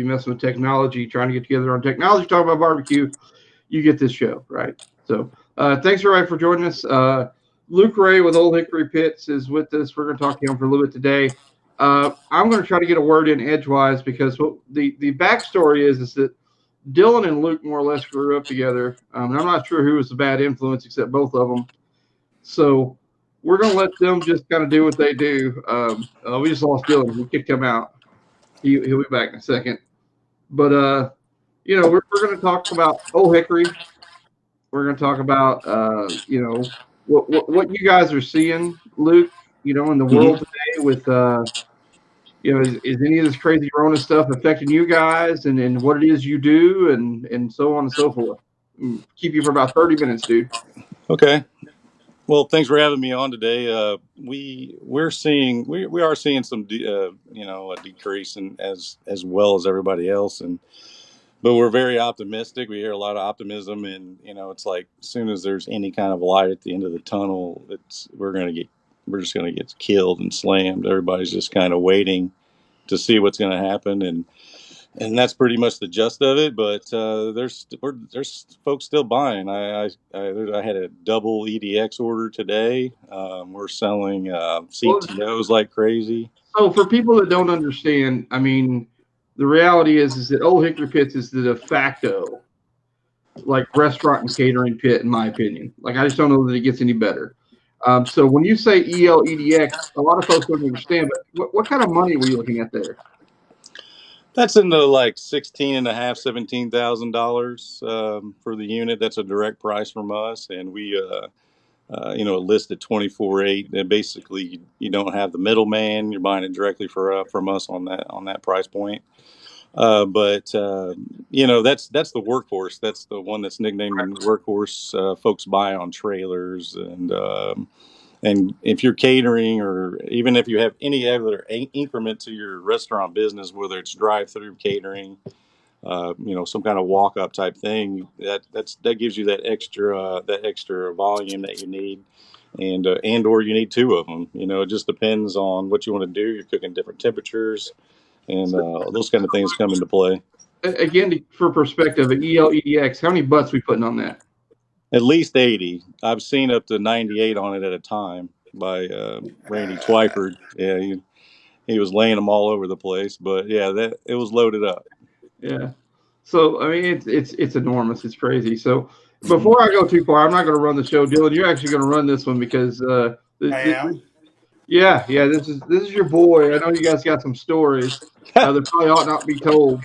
be messing with technology, trying to get together on technology, talk about barbecue, you get this show, right? So thanks everybody for joining us. Luke Ray with Ole Hickory Pits is with us. We're going to talk to him for a little bit today. I'm going to try to get a word in edgewise because the backstory is that Dylan and Luke more or less grew up together. And I'm not sure who was the bad influence except both of them. So we're going to let them just kind of do what they do. We just lost Dylan. We kicked him out. He'll be back in a second. But, we're going to talk about Ole Hickory. We're going to talk about, what you guys are seeing, Luke, in the Mm-hmm. world today with, is any of this crazy Rona stuff affecting you guys and what it is you do and so on and so forth. Keep you for about 30 minutes, dude. Okay. Well, thanks for having me on today. We are seeing some a decrease in as well as everybody else, but we're very optimistic. We hear a lot of optimism, and it's like as soon as there's any kind of light at the end of the tunnel, we're just gonna get killed and slammed. Everybody's just kind of waiting to see what's going to happen, and that's pretty much the gist of it. But there's folks still buying. I had a double EDX order today. We're selling CTOs like crazy. So for people that don't understand, I mean, the reality is that Ole Hickory Pits is the de facto like restaurant and catering pit, in my opinion. Like I just don't know that it gets any better. So when you say ELEDX, a lot of folks don't understand. But what kind of money were you looking at there? That's in the like $16,500 to $17,000 for the unit. That's a direct price from us, and we list at 24.8. And basically, you don't have the middleman. You're buying it directly from us on that price point. But that's the workhorse. That's the one that's nicknamed workhorse. Folks buy on trailers, and if you're catering, or even if you have any other increment to your restaurant business, whether it's drive-through catering, some kind of walk-up type thing, that gives you that extra volume that you need, and or you need two of them. It just depends on what you want to do. You're cooking different temperatures, and those kind of things come into play. Again, for perspective, at ELEDX, how many butts we putting on that? At least 80. I've seen up to 98 on it at a time by Randy Twyford. Yeah, he was laying them all over the place, but yeah, that it was loaded up. Yeah. So I mean, it's enormous. It's crazy. So before I go too far, I'm not going to run the show, Dylan. You're actually going to run this one because I am. yeah. This is your boy. I know you guys got some stories that probably ought not be told,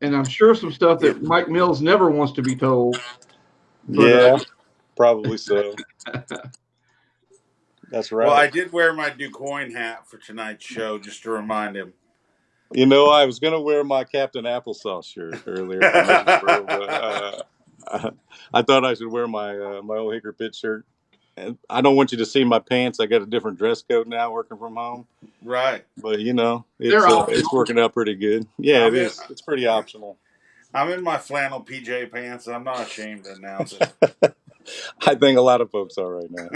and I'm sure some stuff that Mike Mills never wants to be told. But, yeah, probably so. That's right. Well, I did wear my DuQuoin hat for tonight's show just to remind him. I was going to wear my Captain Applesauce shirt earlier, but I thought I should wear my Ole Hickory Pit shirt. And I don't want you to see my pants. I got a different dress code now, working from home. Right. But it's working out pretty good. Yeah, it is. It's pretty optional. I'm in my flannel PJ pants, and I'm not ashamed to announce it. I think a lot of folks are right now.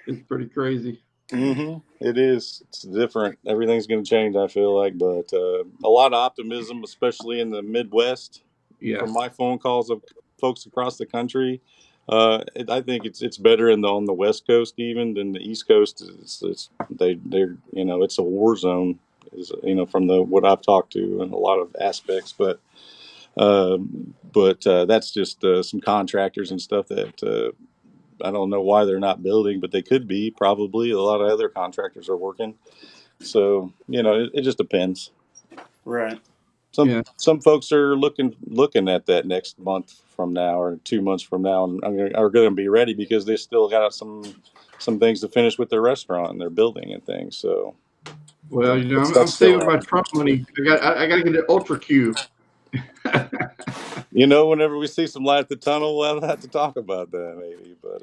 It's pretty crazy. Mm-hmm. It is. It's different. Everything's going to change, I feel like, but a lot of optimism, especially in the Midwest. Yeah. From my phone calls of folks across the country, I think it's better on the West Coast even than the East Coast. It's a war zone. From what I've talked to in a lot of aspects, but that's just some contractors and stuff that. I don't know why they're not building, but they could be. Probably a lot of other contractors are working. So it just depends. Right. Some folks are looking at that next month from now or 2 months from now, and are going to be ready because they still got some things to finish with their restaurant and their building and things. So, well, I'm saving my Trump money. I got to get an Ultra Q. Whenever we see some light at the tunnel, we'll have to talk about that maybe. But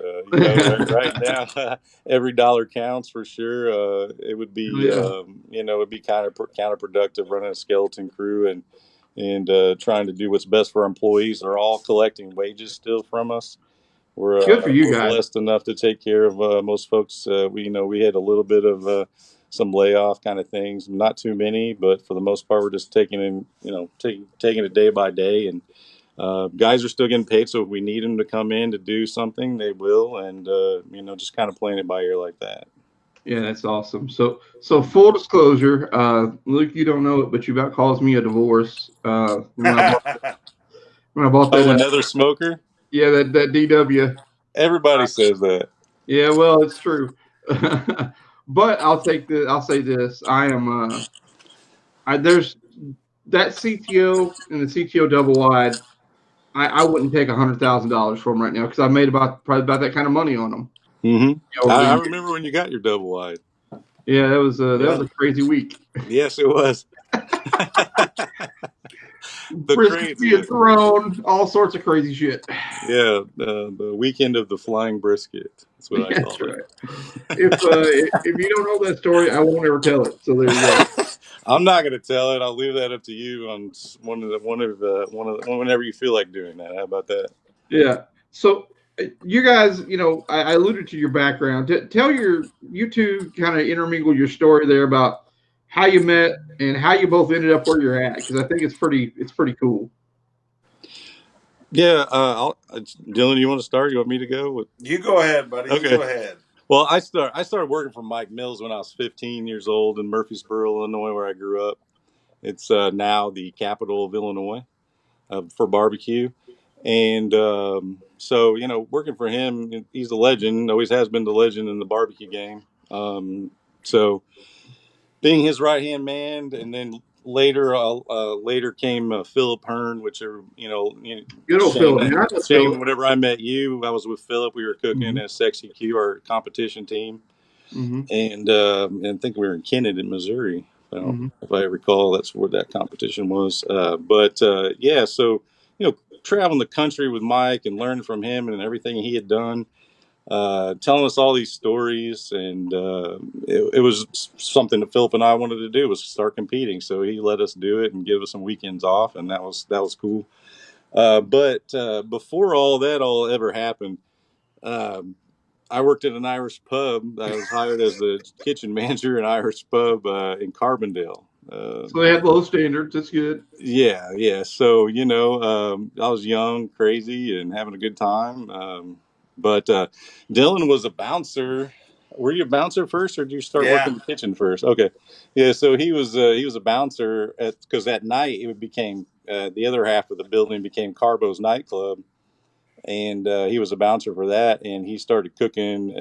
right now, every dollar counts for sure. It would be, it'd be kind of counterproductive running a skeleton crew and trying to do what's best for our employees. They're all collecting wages still from us. Good for you guys. Blessed enough to take care of most folks. We had a little bit of some layoff kind of things. Not too many, but for the most part, we're just taking it day by day. And guys are still getting paid, so if we need them to come in to do something, they will. And just kind of playing it by ear like that. Yeah, that's awesome. So full disclosure, Luke, you don't know it, but you about caused me a divorce when I bought that. Oh, another smoker? Yeah, that DW. Everybody says that. Yeah, well, it's true. But I'll say this. I am. There's that CTO and the CTO double wide. I wouldn't take $100,000 for them right now because I made probably about that kind of money on them. Mm-hmm. Over the I years. remember when you got your double wide. Yeah, that was Yeah. a crazy week. Yes, it was. The Brisket being thrown, all sorts of crazy shit. Yeah, the weekend of the flying brisket. That's what I call That's right. it. If you don't know that story, I won't ever tell it. So there you go. I'm not going to tell it. I'll leave that up to you on whenever you feel like doing that. How about that? Yeah. So you guys, I alluded to your background. Tell you two kind of intermingle your story there about how you met and how you both ended up where you're at because I think it's pretty cool. Yeah, Dylan, you want to start? You want me to go? You go ahead, buddy. Okay. You go ahead. Well, I started working for Mike Mills when I was 15 years old in Murfreesboro, Illinois, where I grew up. It's now the capital of Illinois for barbecue. And so, working for him, he's a legend, always has been the legend in the barbecue game. So being his right-hand man, and then later came Philip Hearn, which are, Good old Philip. Shane, whenever I met you, I was with Philip. We were cooking at Sexy Q, our competition team. Mm-hmm. And I think we were in Kennedy, Missouri. If I recall, that's where that competition was. Yeah, so, traveling the country with Mike and learning from him and everything he had done, telling us all these stories, and it was something that Philip and I wanted to do, was start competing. So he let us do it and give us some weekends off, and that was cool. But before all that ever happened, I worked at an Irish pub. I was hired as the kitchen manager in an Irish pub in Carbondale. So they had low standards. That's good. Yeah. So, I was young, crazy, and having a good time. But Dylan was a bouncer. Were you a bouncer first, or did you start working in the kitchen first? Okay. Yeah. So he was a bouncer because at night it became the other half of the building became Carbo's nightclub, and he was a bouncer for that, and he started cooking,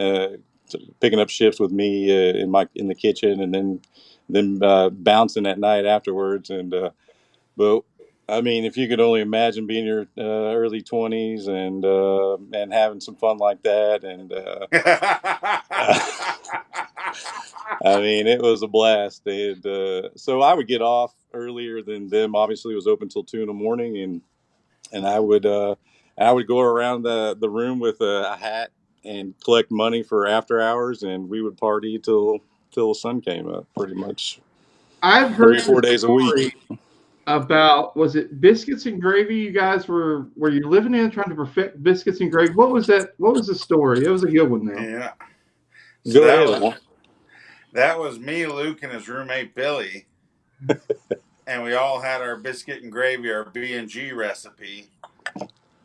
picking up shifts with me in the kitchen, and then bouncing at night afterwards. And but I mean, if you could only imagine being in your early 20s and having some fun like that, and I mean, it was a blast. So I would get off earlier than them. Obviously, it was open till 2 a.m, and I would go around the room with a hat and collect money for after hours, and we would party till the sun came up, pretty much. I've heard 3 or 4 days a week. About, was it biscuits and gravy? You guys were you living in trying to perfect biscuits and gravy? What was that? What was the story? It was a good one now. Yeah. So Go ahead. that was me, Luke, and his roommate Billy, and we all had our biscuit and gravy, our B&G recipe.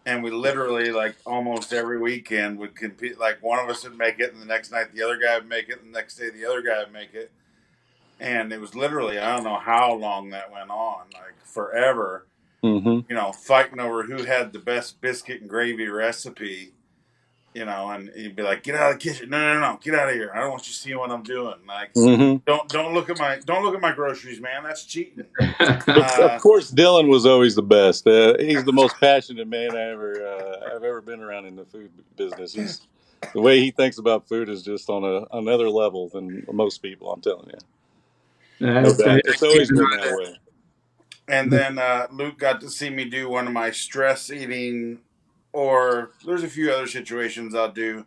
And we literally, like, almost every weekend would compete. Like, one of us would make it, and the next night the other guy would make it, and the next day the other guy would make it. And it was literally, I don't know how long that went on, like forever. Mm-hmm. Fighting over who had the best biscuit and gravy recipe. And he'd be like, "Get out of the kitchen! No, get out of here! I don't want you to see what I'm doing. Like, don't look at my groceries, man. That's cheating." Of course, Dylan was always the best. He's the most passionate man I've ever been around in the food business. The way he thinks about food is just on another level than most people. I'm telling you, no doubt. It's always been that way. And then Luke got to see me do one of my stress eating, or there's a few other situations I'll do.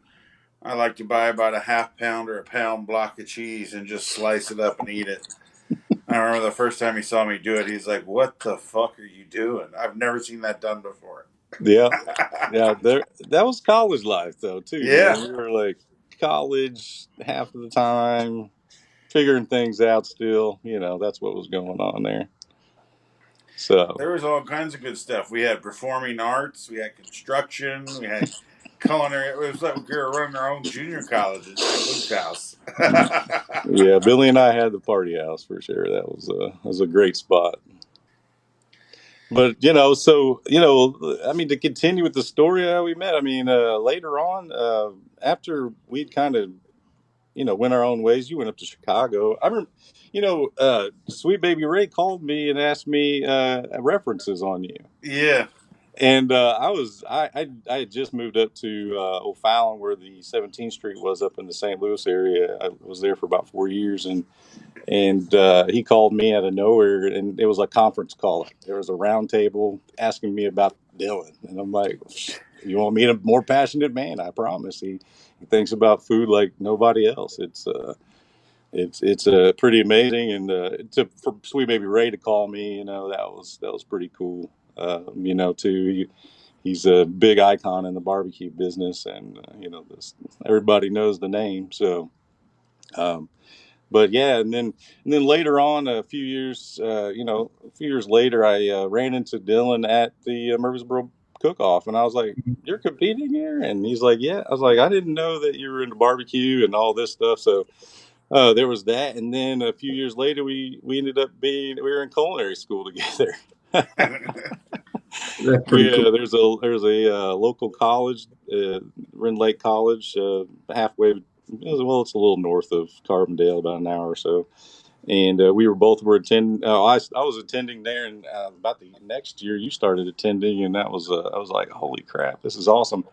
I like to buy about a half pound or a pound block of cheese and just slice it up and eat it. I remember the first time he saw me do it, he's like, "What the fuck are you doing? I've never seen that done before." Yeah. That was college life, though, too. Yeah. Man. We were like college half of the time, figuring things out still. That's what was going on there. So There was all kinds of good stuff. We had performing arts, we had construction, we had culinary. It was like we were running our own junior college at Luke's house. yeah, Billy and I had the party house for sure. That was a great spot. But I mean, to continue with the story how we met. I mean, later on, after we'd kind of went our own ways, you went up to Chicago. I remember, Sweet Baby Ray called me and asked me references on you. Yeah. And I had just moved up to O'Fallon, where the 17th Street was up in the St. Louis area. I was there for about 4 years, and he called me out of nowhere, and it was a conference call. There was a round table asking me about Dylan, and I'm like, "You want me to more passionate man? I promise." He thinks about food like nobody else. It's pretty amazing, and for Sweet Baby Ray to call me, that was pretty cool. Too. He's a big icon in the barbecue business, and everybody knows the name. So, but yeah, and then later on, a few years later, I ran into Dylan at the Murfreesboro Cook-Off, and I was like, "You're competing here?" And he's like, "Yeah." I was like, "I didn't know that you were into barbecue and all this stuff." So there was that, and then a few years later, we ended up we were in culinary school together. That's pretty cool. There's a local college, Rend Lake College, halfway. Well, it's a little north of Carbondale, about an hour or so. And we were attending. I was attending there, and about the next year, you started attending, and I was like, "Holy crap, this is awesome!"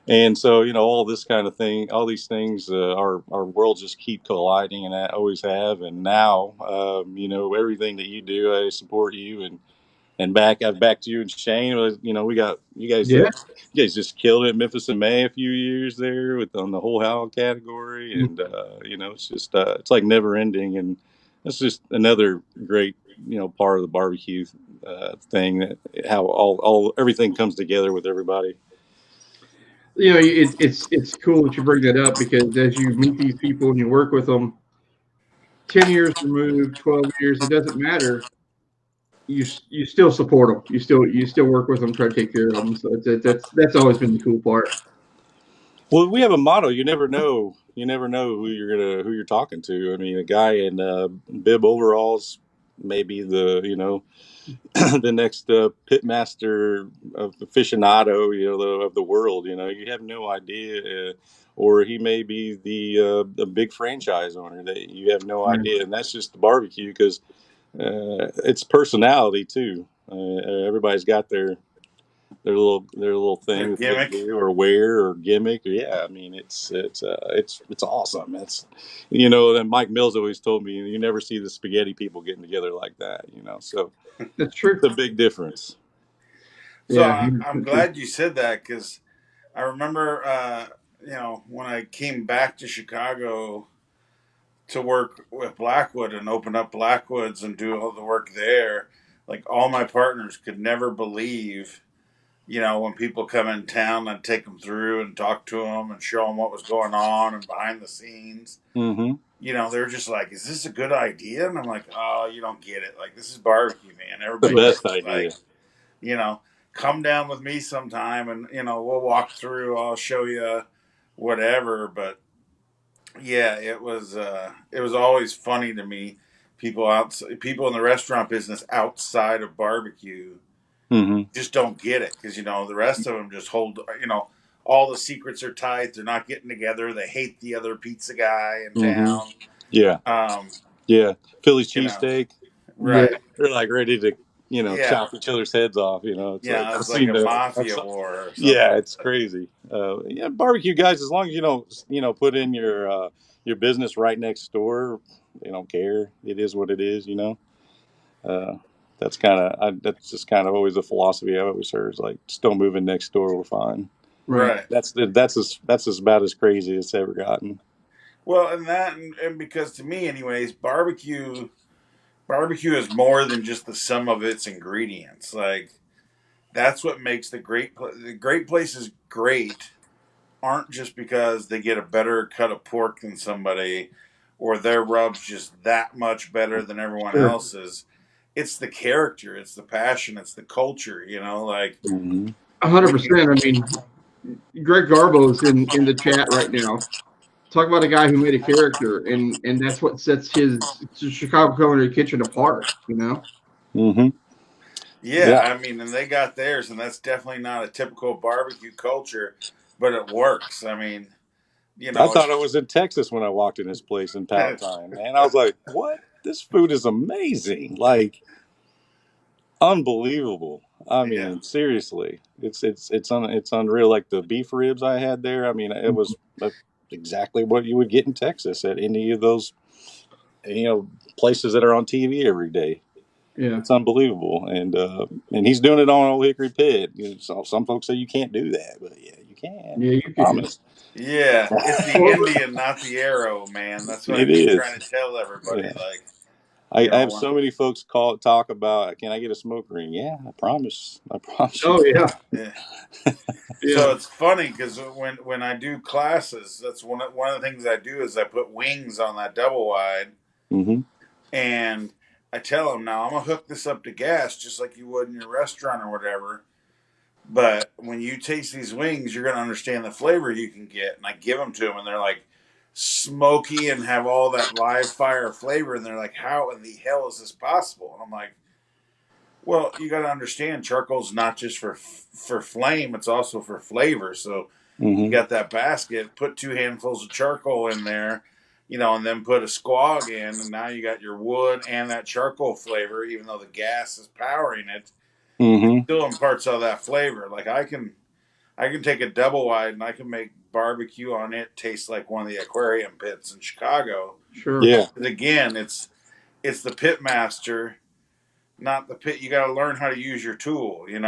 And so, all this kind of thing, all these things, our worlds just keep colliding, and I always have. And now, everything that you do, I support you, and back to you and Shane. We got you guys. Yeah. You guys just killed it at Memphis in May a few years there on the whole how category, and it's just it's like never ending, and it's just another great part of the barbecue thing, that how all everything comes together with everybody. It's cool that you bring that up because as you meet these people and you work with them, 10 years removed, 12 years, it doesn't matter. You still support them. You still work with them, try to take care of them. So that's always been the cool part. Well, we have a motto: you never know. You never know who you're talking to. I mean, a guy in bib overalls, maybe the next pitmaster of aficionado, of the world. You have no idea, or he may be the big franchise owner that you have no Right. idea, and that's just the barbecue because it's personality too. Everybody's got their little Their thing that they gimmick. do or wear or gimmick. Yeah, I mean it's awesome. And Mike Mills always told me you never see the spaghetti people getting together like that. So That's it's true. a big difference. So Yeah, I'm 100% true. glad you said that because I remember, when I came back to Chicago to work with Blackwood and open up Blackwoods and do all the work there, like all my partners could never believe, when people come in town, I'd take them through and talk to them and show them what was going on and behind the scenes. Mm-hmm. They're just like, "Is this a good idea?" And I'm like, "Oh, you don't get it. Like, this is barbecue, man. The Everybody Right. best gets it. idea. Like, you know, come down with me sometime and, we'll walk through. I'll show you whatever." But yeah, it was always funny to me. People in the restaurant business outside of barbecue Mm-hmm. just don't get it because the rest of them just hold. All the secrets are tight. They're not getting together. They hate the other pizza guy in Mm-hmm. town. Yeah. Um, Yeah. Philly you know, cheesesteak. Yeah. right? They're like ready to Yeah, chop each other's heads off. It's like yeah. I've It's like seen a the. mafia war or Yeah, something. it's crazy. Yeah, barbecue guys. As long as you don't, put in your business right next door, they don't care. It is what it is. Uh, that's just kind of always a philosophy I've always heard. Is like, just don't move in next door. We're fine. Right. Right. That's about as crazy as it's ever gotten. Well, and because to me, anyways, barbecue is more than just the sum of its ingredients. Like that's what makes the great places great. Aren't just because they get a better cut of pork than somebody, or their rub's just that much better than everyone Sure. else's. It's the character, it's the passion, it's the culture, like Mm-hmm. 100%. I mean, Greg Garbo's in the chat right now. Talk about a guy who made a character, and that's what sets his Chicago Culinary Kitchen apart. Mm-hmm. yeah, Yeah. I mean, and they got theirs, and that's definitely not a typical barbecue culture, but it works. I mean, I it's thought I was in Texas when I walked in this place in Palatine, man. I was like, "What? This food is amazing! Like, unbelievable! I yeah, mean, seriously, it's unreal. Like the beef ribs I had there. I mean, it was exactly what you would get in Texas at any of those, you know, places that are on TV every day. Yeah. It's unbelievable, and he's doing it on Old Hickory Pit. So some folks say you can't do that, but yeah, you can. Yeah, I you can. promise. yeah. It's the Well, Indian, not the arrow, man. That's what I It keep trying is. to tell everybody. Yeah. Like, I have so many folks talk about, can I get a smoke ring? Yeah, I promise. I promise you oh yeah, yeah. yeah, So it's funny because when I do classes, that's one of the things I do is I put wings on that double wide, can. Mm-hmm. and I tell them now I'm gonna hook this up to gas just like you would in your restaurant or whatever. But when you taste these wings, you're gonna understand the flavor you can get. And I give them to them, and they're like smoky and have all that live fire flavor, and they're like, "How in the hell is this possible?" And I'm like, well, you got to understand charcoal's not just for flame; it's also for flavor. So you Mm-hmm. got that basket, put 2 handfuls of charcoal in there, and then put a squag in, and now you got your wood and that charcoal flavor. Even though the gas is powering it, Mm-hmm. still imparts all that flavor. Like I can take a double wide and I can make barbecue on it taste like one of the aquarium pits in Chicago. sure. Yeah. But again, it's the pit master, not the pit. You got to learn how to use your tool. If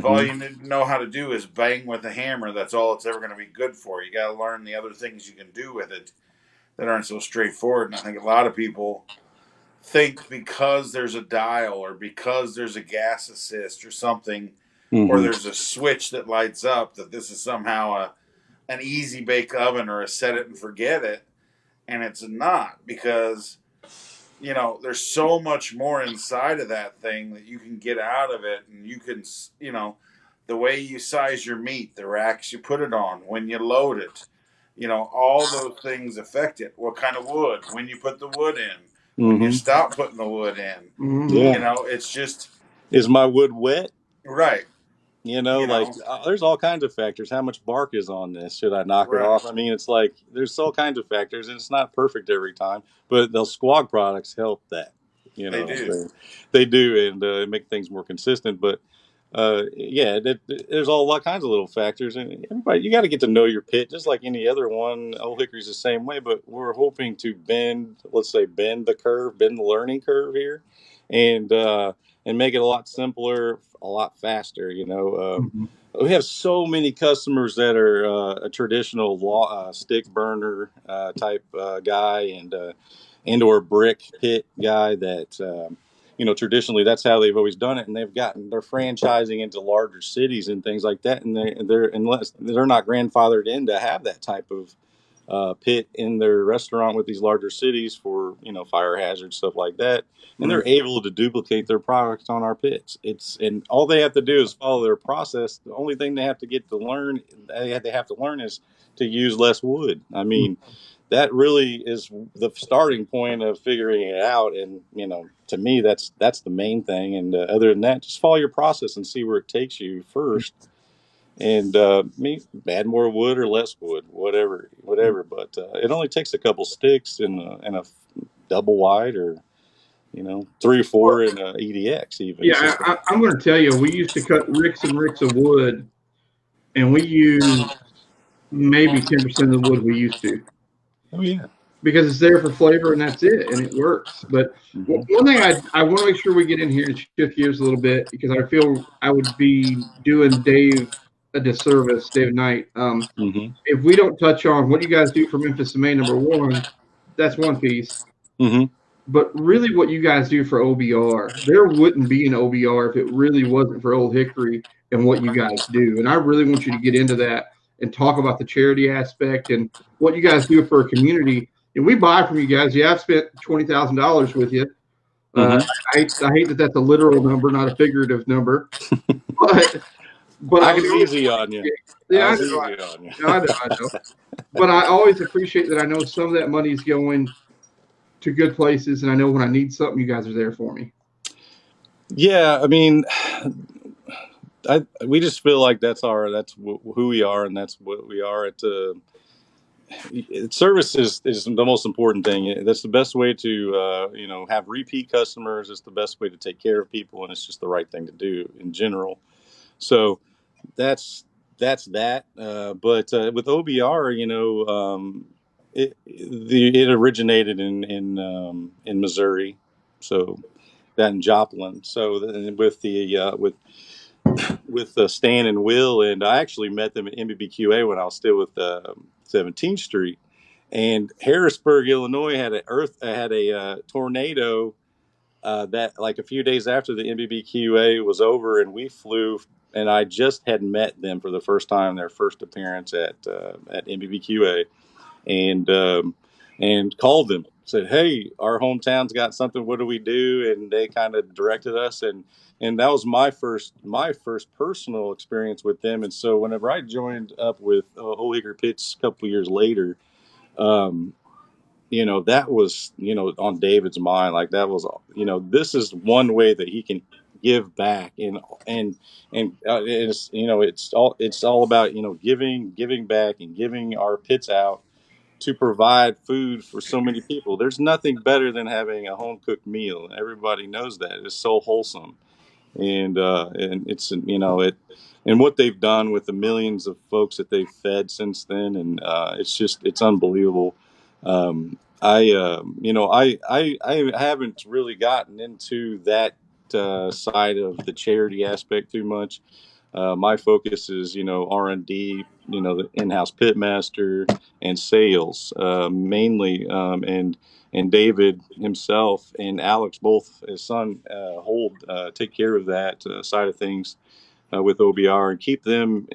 all Mm-hmm. you know how to do is bang with a hammer, that's all it's ever going to be good for. You got to learn the other things you can do with it that aren't so straightforward. And I think a lot of people think because there's a dial or because there's a gas assist or something, or Mm-hmm. there's a switch that lights up, that this is somehow an easy bake oven or a set it and forget it. And it's not, because there's so much more inside of that thing that you can get out of it. And you can, the way you size your meat, the racks you put it on, when you load it, all those things affect it. What kind of wood, when you put the wood in, when you Mm-hmm. stop putting the wood in, Hmm. Yeah. it's just Is my wood wet? right, You you like know, there's all kinds of factors. How much bark is on this? Should I knock it right. off? I mean, it's like there's all kinds of factors, and it's not perfect every time. But those squad products help that. You They know, do. they do, and make things more consistent. But yeah, there's all kinds of little factors, and everybody you got to get to know your pit, just like any other one. Old Hickory's the same way, but we're hoping to let's say, bend the curve, bend the learning curve here, and uh, and make it a lot simpler, a lot faster. Hmm. We have so many customers that are a traditional stick burner type guy, and or brick pit guy that traditionally that's how they've always done it, and they're franchising into larger cities and things like that, and they're unless they're not grandfathered in to have that type of pit in their restaurant with these larger cities for fire hazard stuff like that, and Right. they're able to duplicate their products on our pits. And all they have to do is follow their process. The only thing they have to learn is to use less wood. I mean, that really is the starting point of figuring it out. And to me, that's the main thing. And other than that, just follow your process and see where it takes you first. And add more wood or less wood, whatever. But it only takes a couple sticks and a double wide, or 3 or 4 in a EDX even. It's Yeah, just I'm going to tell you, we used to cut ricks and ricks of wood, and we used maybe 10% of the wood we used to, oh yeah. because it's there for flavor and that's it, and it works. But Mm-hmm. one thing I want to make sure we get in here and shift gears a little bit, because I feel I would be doing Dave a disservice, Dave Knight, Mm-hmm. if we don't touch on what you guys do for Memphis to Maine. Number one, that's one piece. Mm-hmm. But really, what you guys do for OBR, there wouldn't be an OBR if it really wasn't for Old Hickory and what you guys do. And I really want you to get into that and talk about the charity aspect and what you guys do for a community. and we buy from you guys. Yeah, I've spent $20,000 with you. Mhm. I hate that that's a literal number, not a figurative number, but I I can was always easy on you. appreciate. I Yeah, was easy on you. I know. But I always appreciate that I know some of that money's going to good places, and I know when I need something, you guys are there for me. Yeah, I mean, we just feel like who we are, and that's what we are. Service is the most important thing. That's the best way to have repeat customers. It's the best way to take care of people, and it's just the right thing to do in general. So that's that. But with OBR, it originated in Missouri, so that in Joplin. So with Stan and Will, and I actually met them at MBBQA when I was still with 17th Street. And Harrisburg, Illinois, had a tornado that like a few days after the MBBQA was over, and we flew. And I just had met them for the first time, their first appearance at MBBQA, and called them, said, "Hey, our hometown's got something. What do we do?" And they kind of directed us, and that was my first personal experience with them. And so whenever I joined up with Ole Hickory Pitts a couple of years later, um, that was on David's mind. Like that was this is one way that he can give back, and it's all about giving back and giving our pits out to provide food for so many people. There's nothing better than having a home cooked meal. Everybody knows that. It's so wholesome, and it's and what they've done with the millions of folks that they've fed since then, and it's unbelievable. I haven't really gotten into that side of the charity aspect too much. My focus is R&D, the in-house pitmaster, and sales mainly, and David himself and Alex, both his son, take care of that side of things with OBR, and keep them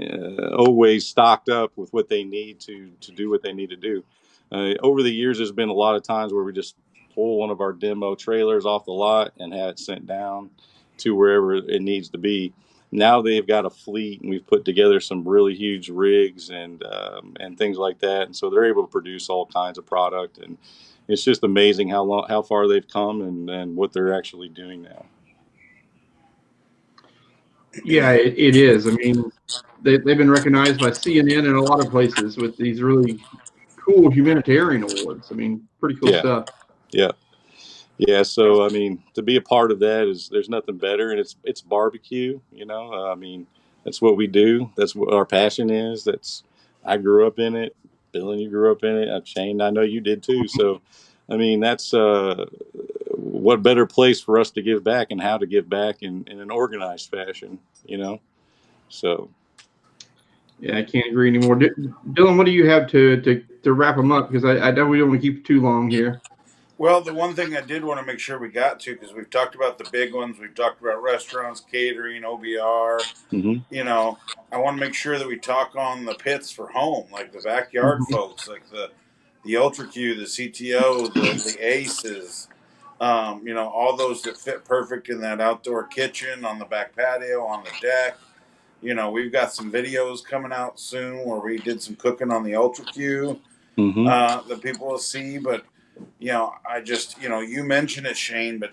always stocked up with what they need to do what they need to do. Over the years, there's been a lot of times where we just pull one of our demo trailers off the lot and have it sent down to wherever it needs to be. Now they've got a fleet, and we've put together some really huge rigs and things like that, and so they're able to produce all kinds of product. And it's just amazing how far they've come and what they're actually doing now. Yeah, it is. I mean, they've been recognized by CNN and a lot of places with these really cool humanitarian awards. I mean, pretty cool Yeah, stuff. yeah. Yeah, so I mean, to be a part of that there's nothing better, and it's barbecue. I mean, that's what we do. That's what our passion is. I grew up in it. Bill and you grew up in it. Shane, I know you did too. So, I mean, that's what better place for us to give back, and how to give back in an organized fashion. So. Yeah, I can't agree anymore. Dylan, what do you have to wrap them up? Because I know we don't want to keep it too long here. Well, the one thing I did want to make sure we got to, because we've talked about the big ones, we've talked about restaurants, catering, OBR. Mm-hmm. I want to make sure that we talk on the pits for home, like the backyard Mm-hmm. folks, like the Ultra Q, the CTO, the Aces. All those that fit perfect in that outdoor kitchen, on the back patio, on the deck. We've got some videos coming out soon where we did some cooking on the Ultra Q Mm-hmm. that people will see. But I just you mentioned it, Shane, but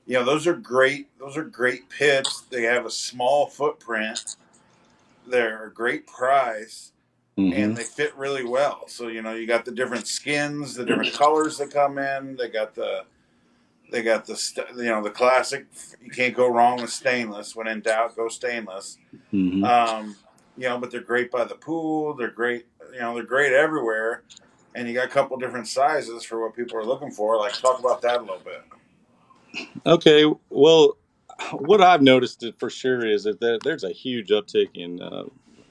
those are great. Those are great pits. They have a small footprint. They're a great price, Mm-hmm. and they fit really well. So you got the different skins, the different colors that come in. They got the classic. You can't go wrong with stainless. When in doubt, go stainless. Mm-hmm. But they're great by the pool. They're great. They're great everywhere. And you got a couple different sizes for what people are looking for. Like, talk about that a little bit. Okay, well, what I've noticed for sure is that there's a huge uptick in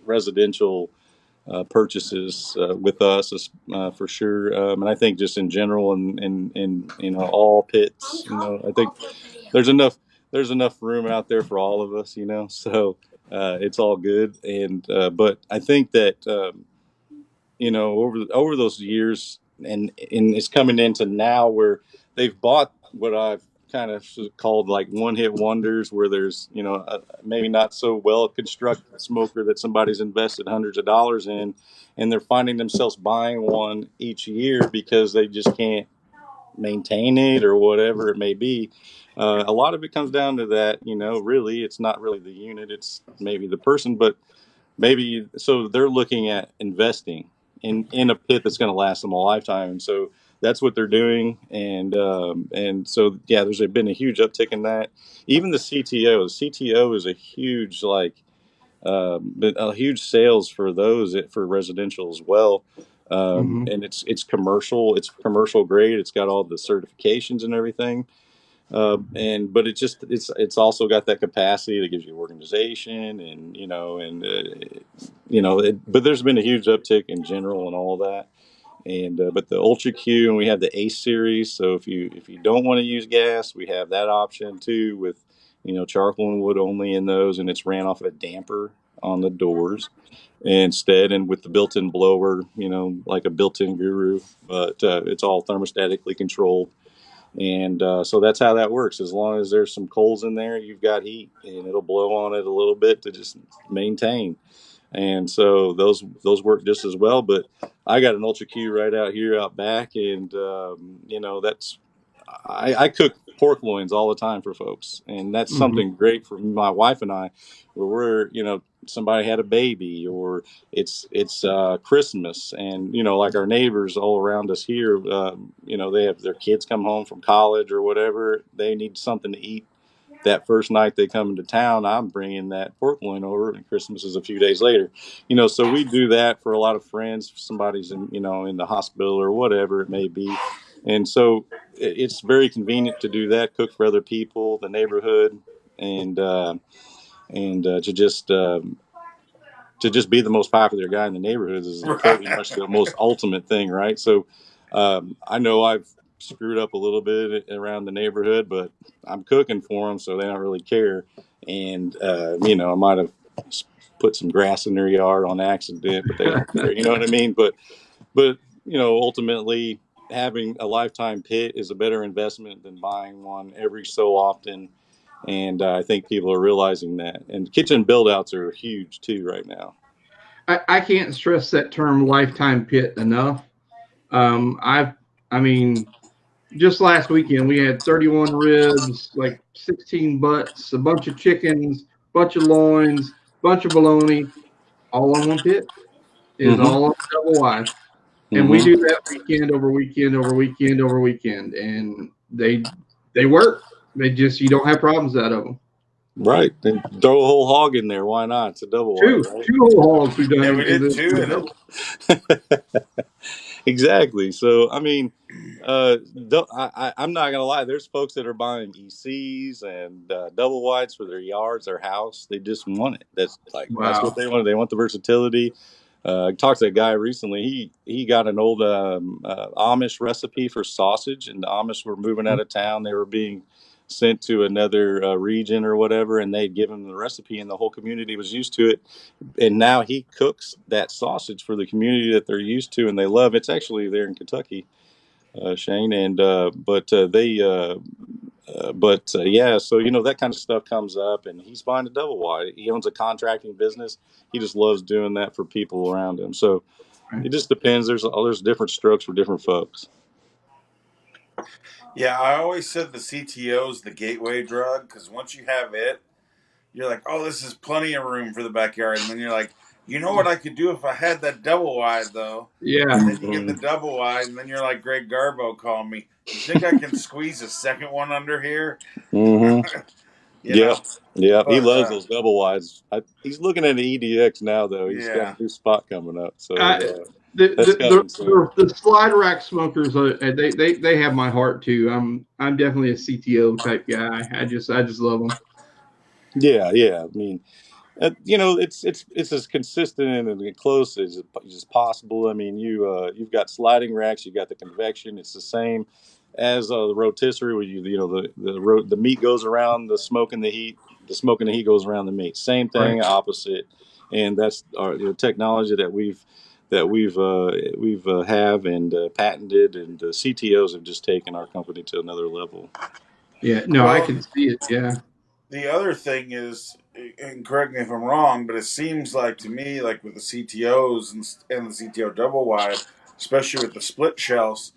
residential purchases with us, for sure, and I think just in general, and all pits. I think there's enough room out there for all of us. So it's all good. And but I think that over those years, and it's coming into now where they've bought what I've kind of called like one hit wonders, where there's maybe not so well constructed smoker that somebody's invested hundreds of dollars in, and they're finding themselves buying one each year because they just can't maintain it or whatever it may be. A lot of it comes down to that, really, it's not really the unit, it's maybe the person, but maybe so they're looking at investing in a pit that's going to last them a lifetime, and so that's what they're doing. And so yeah, been a huge uptick in that. Even the CTO is a huge a huge sales for those for residential as well. And it's commercial grade. It's got all the certifications and everything. And but it's also got that capacity that gives you organization, and but there's been a huge uptick in general and all that. And but the Ultra Q, and we have the Ace series. So if you don't want to use gas, we have that option too, with charcoal and wood only in those, and it's ran off of a damper on the doors instead, and with the built-in blower, like a built-in Guru, but it's all thermostatically controlled. And so that's how that works. As long as there's some coals in there, you've got heat, and it'll blow on it a little bit to just maintain. And so those work just as well. But I got an Ultra Q right out here out back, and that's I cook pork loins all the time for folks, and that's something great for my wife and I, where we're somebody had a baby, or it's Christmas, and like our neighbors all around us here, they have their kids come home from college or whatever, they need something to eat that first night they come into town. I'm bringing that pork loin over, and Christmas is a few days later. So we do that for a lot of friends. Somebody's in the hospital or whatever it may be, and so it's very convenient to do that. Cook for other people, the neighborhood, and to just be the most popular guy in the neighborhood is pretty much the most ultimate thing, right? So I know I've screwed up a little bit around the neighborhood, but I'm cooking for them, so they don't really care. And I might have put some grass in their yard on accident, but they don't care. You know what I mean? But ultimately, having a lifetime pit is a better investment than buying one every so often. And I think people are realizing that. And kitchen build outs are huge too right now. I can't stress that term lifetime pit enough. I mean, just last weekend we had 31 ribs, like 16 butts, a bunch of chickens, bunch of loins, bunch of bologna, all on one pit. Is all on double wide. And we do that weekend over weekend over weekend over weekend, and they work. You don't have problems out of them. Right. Then throw a whole hog in there. Why not? It's a double wide, right? Two whole hogs we've done. Yeah, we did two in it. Exactly. So I mean, I'm not gonna lie. There's folks that are buying ECs and double wides for their yards, their house. They just want it. That's what they want. They want the versatility. I talked to a guy recently. He got an old Amish recipe for sausage, and the Amish were moving out of town. They were being sent to another region or whatever, and they'd given them the recipe, and the whole community was used to it. And now he cooks that sausage for the community that they're used to, and they love. It's actually there in Kentucky, Shane, and yeah, so that kind of stuff comes up, and he's buying a double wide. He owns a contracting business. He just loves doing that for people around him. So it just depends. There's different strokes for different folks. Yeah, I always said the CTO is the gateway drug, because once you have it, you're like, oh, this is plenty of room for the backyard. And then you're like, you know what I could do if I had that double wide, though? Yeah. And then you get the double wide, and then you're like Greg Garbo calling me. You think I can squeeze a second one under here? Yeah. He loves those double wides. He's looking at an EDX now, though. He's got a new spot coming up. So the slide rack smokers, they have my heart too. I'm definitely a CTO type guy. I just love them. Yeah. I mean, it's as consistent and close as possible. I mean, you've got sliding racks, you got the convection. It's the same as the rotisserie, where the meat goes around the smoke and the heat. The smoke and the heat goes around the meat. Same thing, right. Opposite. And that's the technology that we've that we've have and patented, and the CTOs have just taken our company to another level. Yeah, no, I Well, can see it. Yeah, the other thing is, and correct me if I'm wrong, but it seems like to me, like with the CTOs and the CTO double wide, especially with the split shells,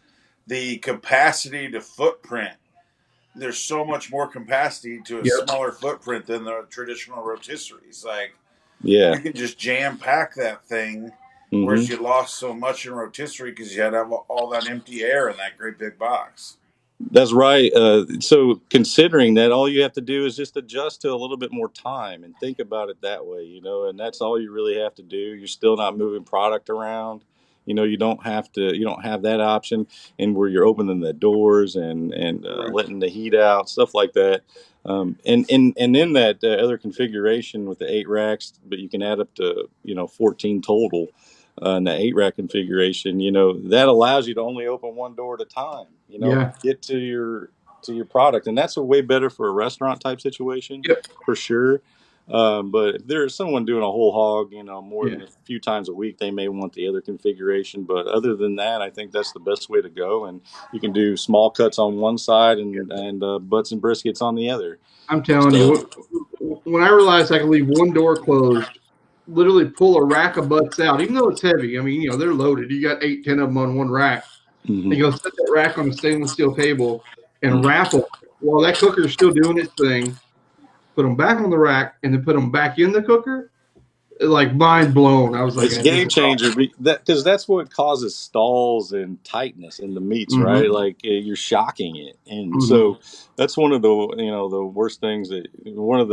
the capacity to footprint, there's so much more capacity to a yep, smaller footprint than the traditional rotisseries. Like Yeah. you can just jam pack that thing, hmm whereas you lost so much in rotisserie because you had to have all that empty air in that great big box. That's right. So considering that, all you have to do is just adjust to a little bit more time and think about it that way, and that's all you really have to do. You're still not moving product around. You don't have to. You don't have that option, and where you're opening the doors and right. letting the heat out, stuff like that. And in that other configuration with the 8 racks, but you can add up to 14 total in the 8 rack configuration, that allows you to only open one door at a time, Yeah, get to your product. And that's a way better for a restaurant type situation yep, for sure. But if there's someone doing a whole hog, more yeah. than a few times a week, they may want the other configuration. But other than that, I think that's the best way to go. And you can do small cuts on one side and butts and briskets on the other. I'm telling So, you, when I realized I could leave one door closed, literally pull a rack of butts out, even though it's heavy. I mean, they're loaded. You got 8, 10 of them on one rack. And mhm, you go set that rack on a stainless steel table and mhm. wrap them while that cooker's still doing its thing. Put them back on the rack and then put them back in the cooker. Like mind blown. I was like, It's a this game is changer because that's what causes stalls and tightness in the meats, awesome. right? Like you're shocking it, and Hmm. so that's one of the the worst things that one of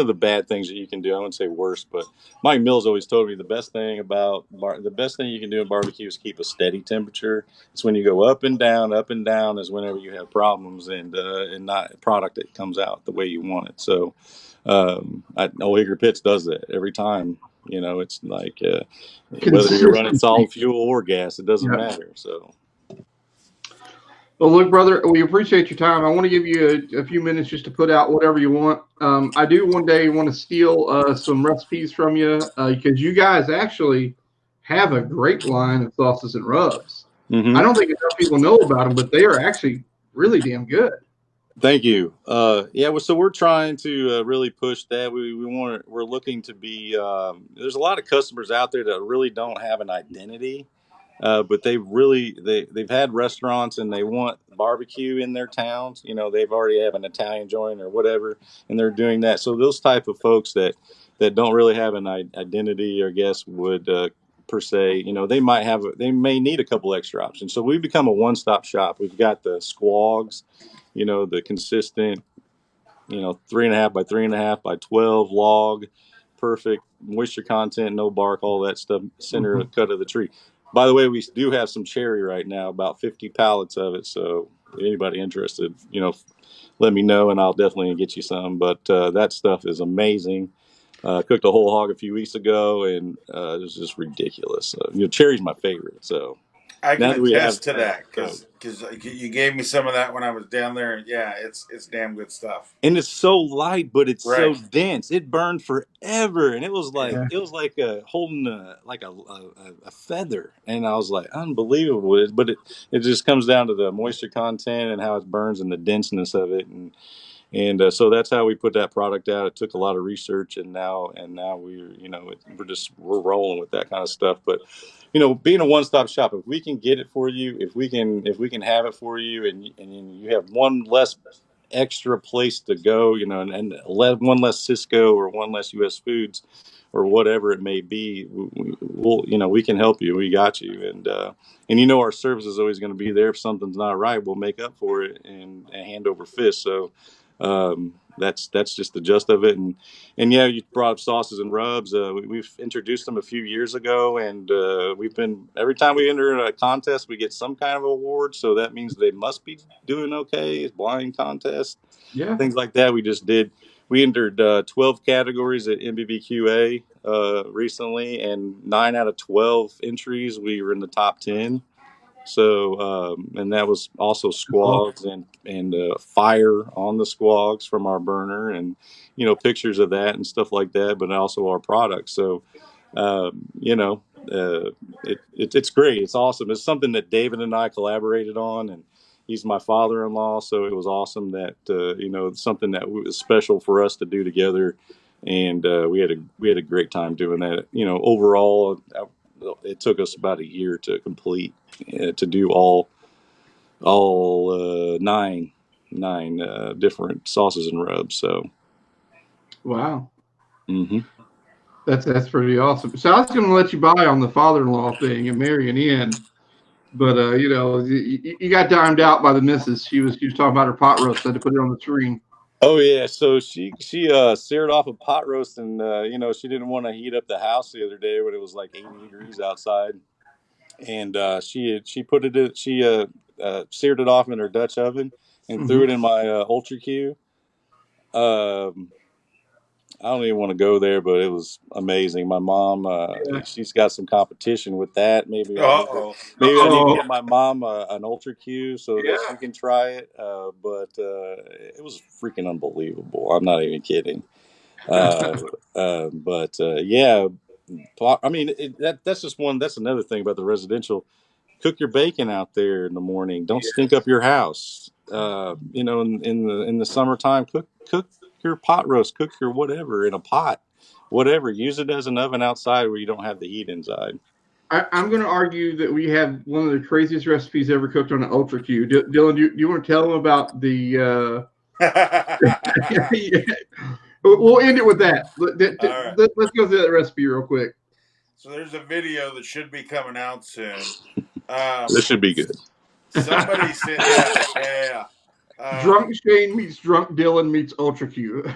the bad things that you can do. I wouldn't say worst, but Mike Mills always told me the best thing you can do in barbecue is keep a steady temperature. It's when you go up and down is whenever you have problems and not a product that comes out the way you want it. So Ole Hickory Pits does that every time. It's like whether you're running Consistency. solid fuel or gas, it doesn't Yeah. matter. So Well, look, brother, we appreciate your time. I want to give you a few minutes just to put out whatever you want. I do one day want to steal some recipes from you because you guys actually have a great line of sauces and rubs. I hmm don't think enough people know about them, but they are actually really damn good. thank you. Yeah, well, so we're trying to really push that. We're looking to be. There's a lot of customers out there that really don't have an identity. But they've had restaurants and they want barbecue in their towns. They've already have an Italian joint or whatever, and they're doing that. So those type of folks that don't really have an identity, I guess, would per se, they may need a couple extra options. So we've become a one stop shop. We've got the squags, the consistent 3.5 by 3.5 by 12 log, perfect moisture content, no bark, all that stuff, center Mhm. cut of the tree. By the way, we do have some cherry right now, about 50 pallets of it. So if anybody interested, let me know and I'll definitely get you some. But that stuff is amazing. Cooked a whole hog a few weeks ago, and it was just ridiculous. Cherry's my favorite. So I can now that we have attest to that on that the stove. because you gave me some of that when I was down there. Yeah, it's damn good stuff. And it's so light, but it's so Right. dense. It burned forever, and it was like Yeah. holding a feather. And I was like, unbelievable. But it just comes down to the moisture content and how it burns and the denseness of it, and so that's how we put that product out. It took a lot of research, and now we're rolling with that kind of stuff. But being a one stop shop, if we can get it for you, if we can have it for you, and you have one less extra place to go, one less Cisco or one less U.S. Foods or whatever it may be, we can help you. We got you, and our service is always going to be there. If something's not right, we'll make up for it and hand over fist. So that's just the gist of it. And yeah, you brought up sauces and rubs. We've introduced them a few years ago, and we've been every time we enter a contest, we get some kind of award. So that means they must be doing okay. Blind contest, Yeah. things like that. We entered 12 categories at MBBQA recently, and 9 out of 12 entries we were in the top 10. So, and that was also That's awesome. squags and fire on the squags from our burner, and pictures of that and stuff like that. But also our products. So, it's great. It's awesome. It's something that David and I collaborated on, and he's my father-in-law, so it was awesome that something that was special for us to do together, and we had a great time doing that. Overall, it took us about a year to complete, to do all nine different sauces and rubs. So, Wow. mm-hmm. That's pretty awesome. So I was going to let you buy on the father-in-law thing and marrying in, but you got dimed out by the missus. She was talking about her pot roast. Had to put it on the screen. Oh yeah, so she seared off a pot roast, and she didn't want to heat up the house the other day when it was like 80 degrees outside, and she put it in, she seared it off in her Dutch oven and threw it in my Ultra Q. I don't even want to go there, but it was amazing. My mom, she's got some competition with that. Maybe I need to get my mom an Ultra Q so that she can try it. But it was freaking unbelievable. I'm not even kidding. Yeah, I mean that's just one. That's another thing about the residential. Cook your bacon out there in the morning. Don't stink up your house. In the summertime, cook your pot roast. Cook your whatever in a pot. Whatever. Use it as an oven outside where you don't have the heat inside. I'm going to argue that we have one of the craziest recipes ever cooked on an Ultra Q. Dylan, do you want to tell them about the? We'll end it with that. Let's go through that recipe real quick. So there's a video that should be coming out soon. This should be good. Somebody said, yeah. Drunk Shane meets Drunk Dylan meets Ultra Q.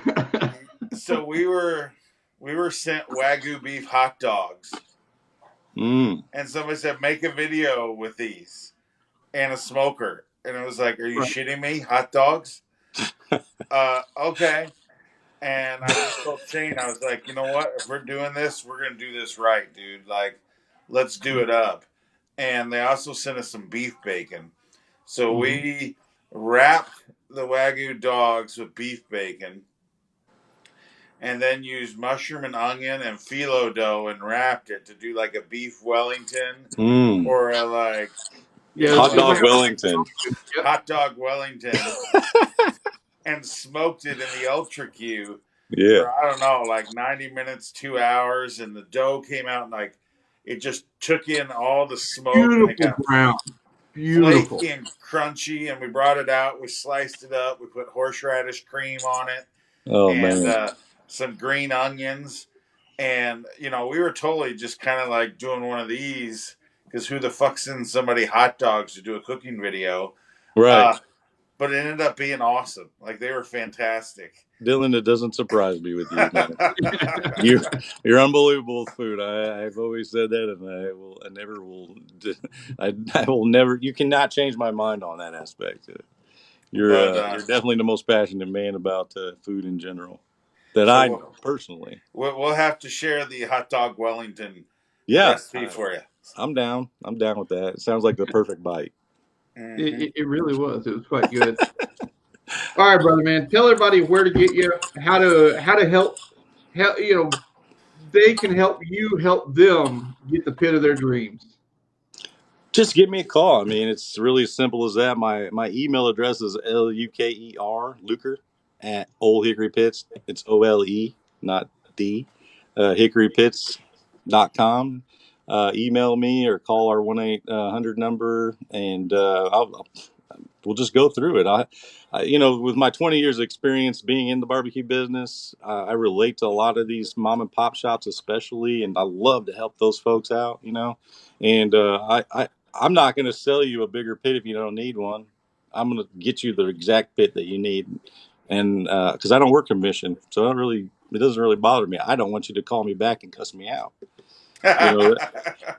So we were sent Wagyu beef hot dogs. And somebody said, make a video with these and a smoker. And it was like, are you shitting me? Hot dogs? Okay. And I just told Shane, I was like, you know what? If we're doing this, we're going to do this right, dude. Like, let's do it up. And they also sent us some beef bacon. So we wrapped the Wagyu dogs with beef bacon and then used mushroom and onion and phyllo dough and wrapped it to do like a beef Wellington or a hot dog Wellington. Hot dog Wellington. And smoked it in the Ultra Q for, I don't know, like 90 minutes, 2 hours. And the dough came out and like it just took in all the smoke. Beautiful and it got brown. Beautiful. Flaky and crunchy. And we brought it out. We sliced it up. We put horseradish cream on it. Man. Some green onions. And, we were totally just kind of like doing one of these because who the fuck sends somebody hot dogs to do a cooking video? Right. But it ended up being awesome. Like, they were fantastic. Dylan, it doesn't surprise me with you, man. You're unbelievable with food. I've always said that, and I will never. You cannot change my mind on that aspect. You're definitely the most passionate man about food in general that I know personally. We'll have to share the hot dog Wellington recipe for you. I'm down. I'm down with that. It sounds like the perfect bite. It really was. It was quite good. All right, brother, man. Tell everybody where to get you, how to help. They can help you help them get the pit of their dreams. Just give me a call. I mean, it's really as simple as that. My email address is Luker at Ole Hickory Pits. It's OLE, not D. HickoryPits.com. Email me or call our 1-800 number, and we'll just go through it. I with my 20 years of experience being in the barbecue business, I relate to a lot of these mom and pop shops, especially, and I love to help those folks out. And I'm not going to sell you a bigger pit if you don't need one. I'm going to get you the exact pit that you need, and because I don't work commission, so it doesn't really bother me. I don't want you to call me back and cuss me out.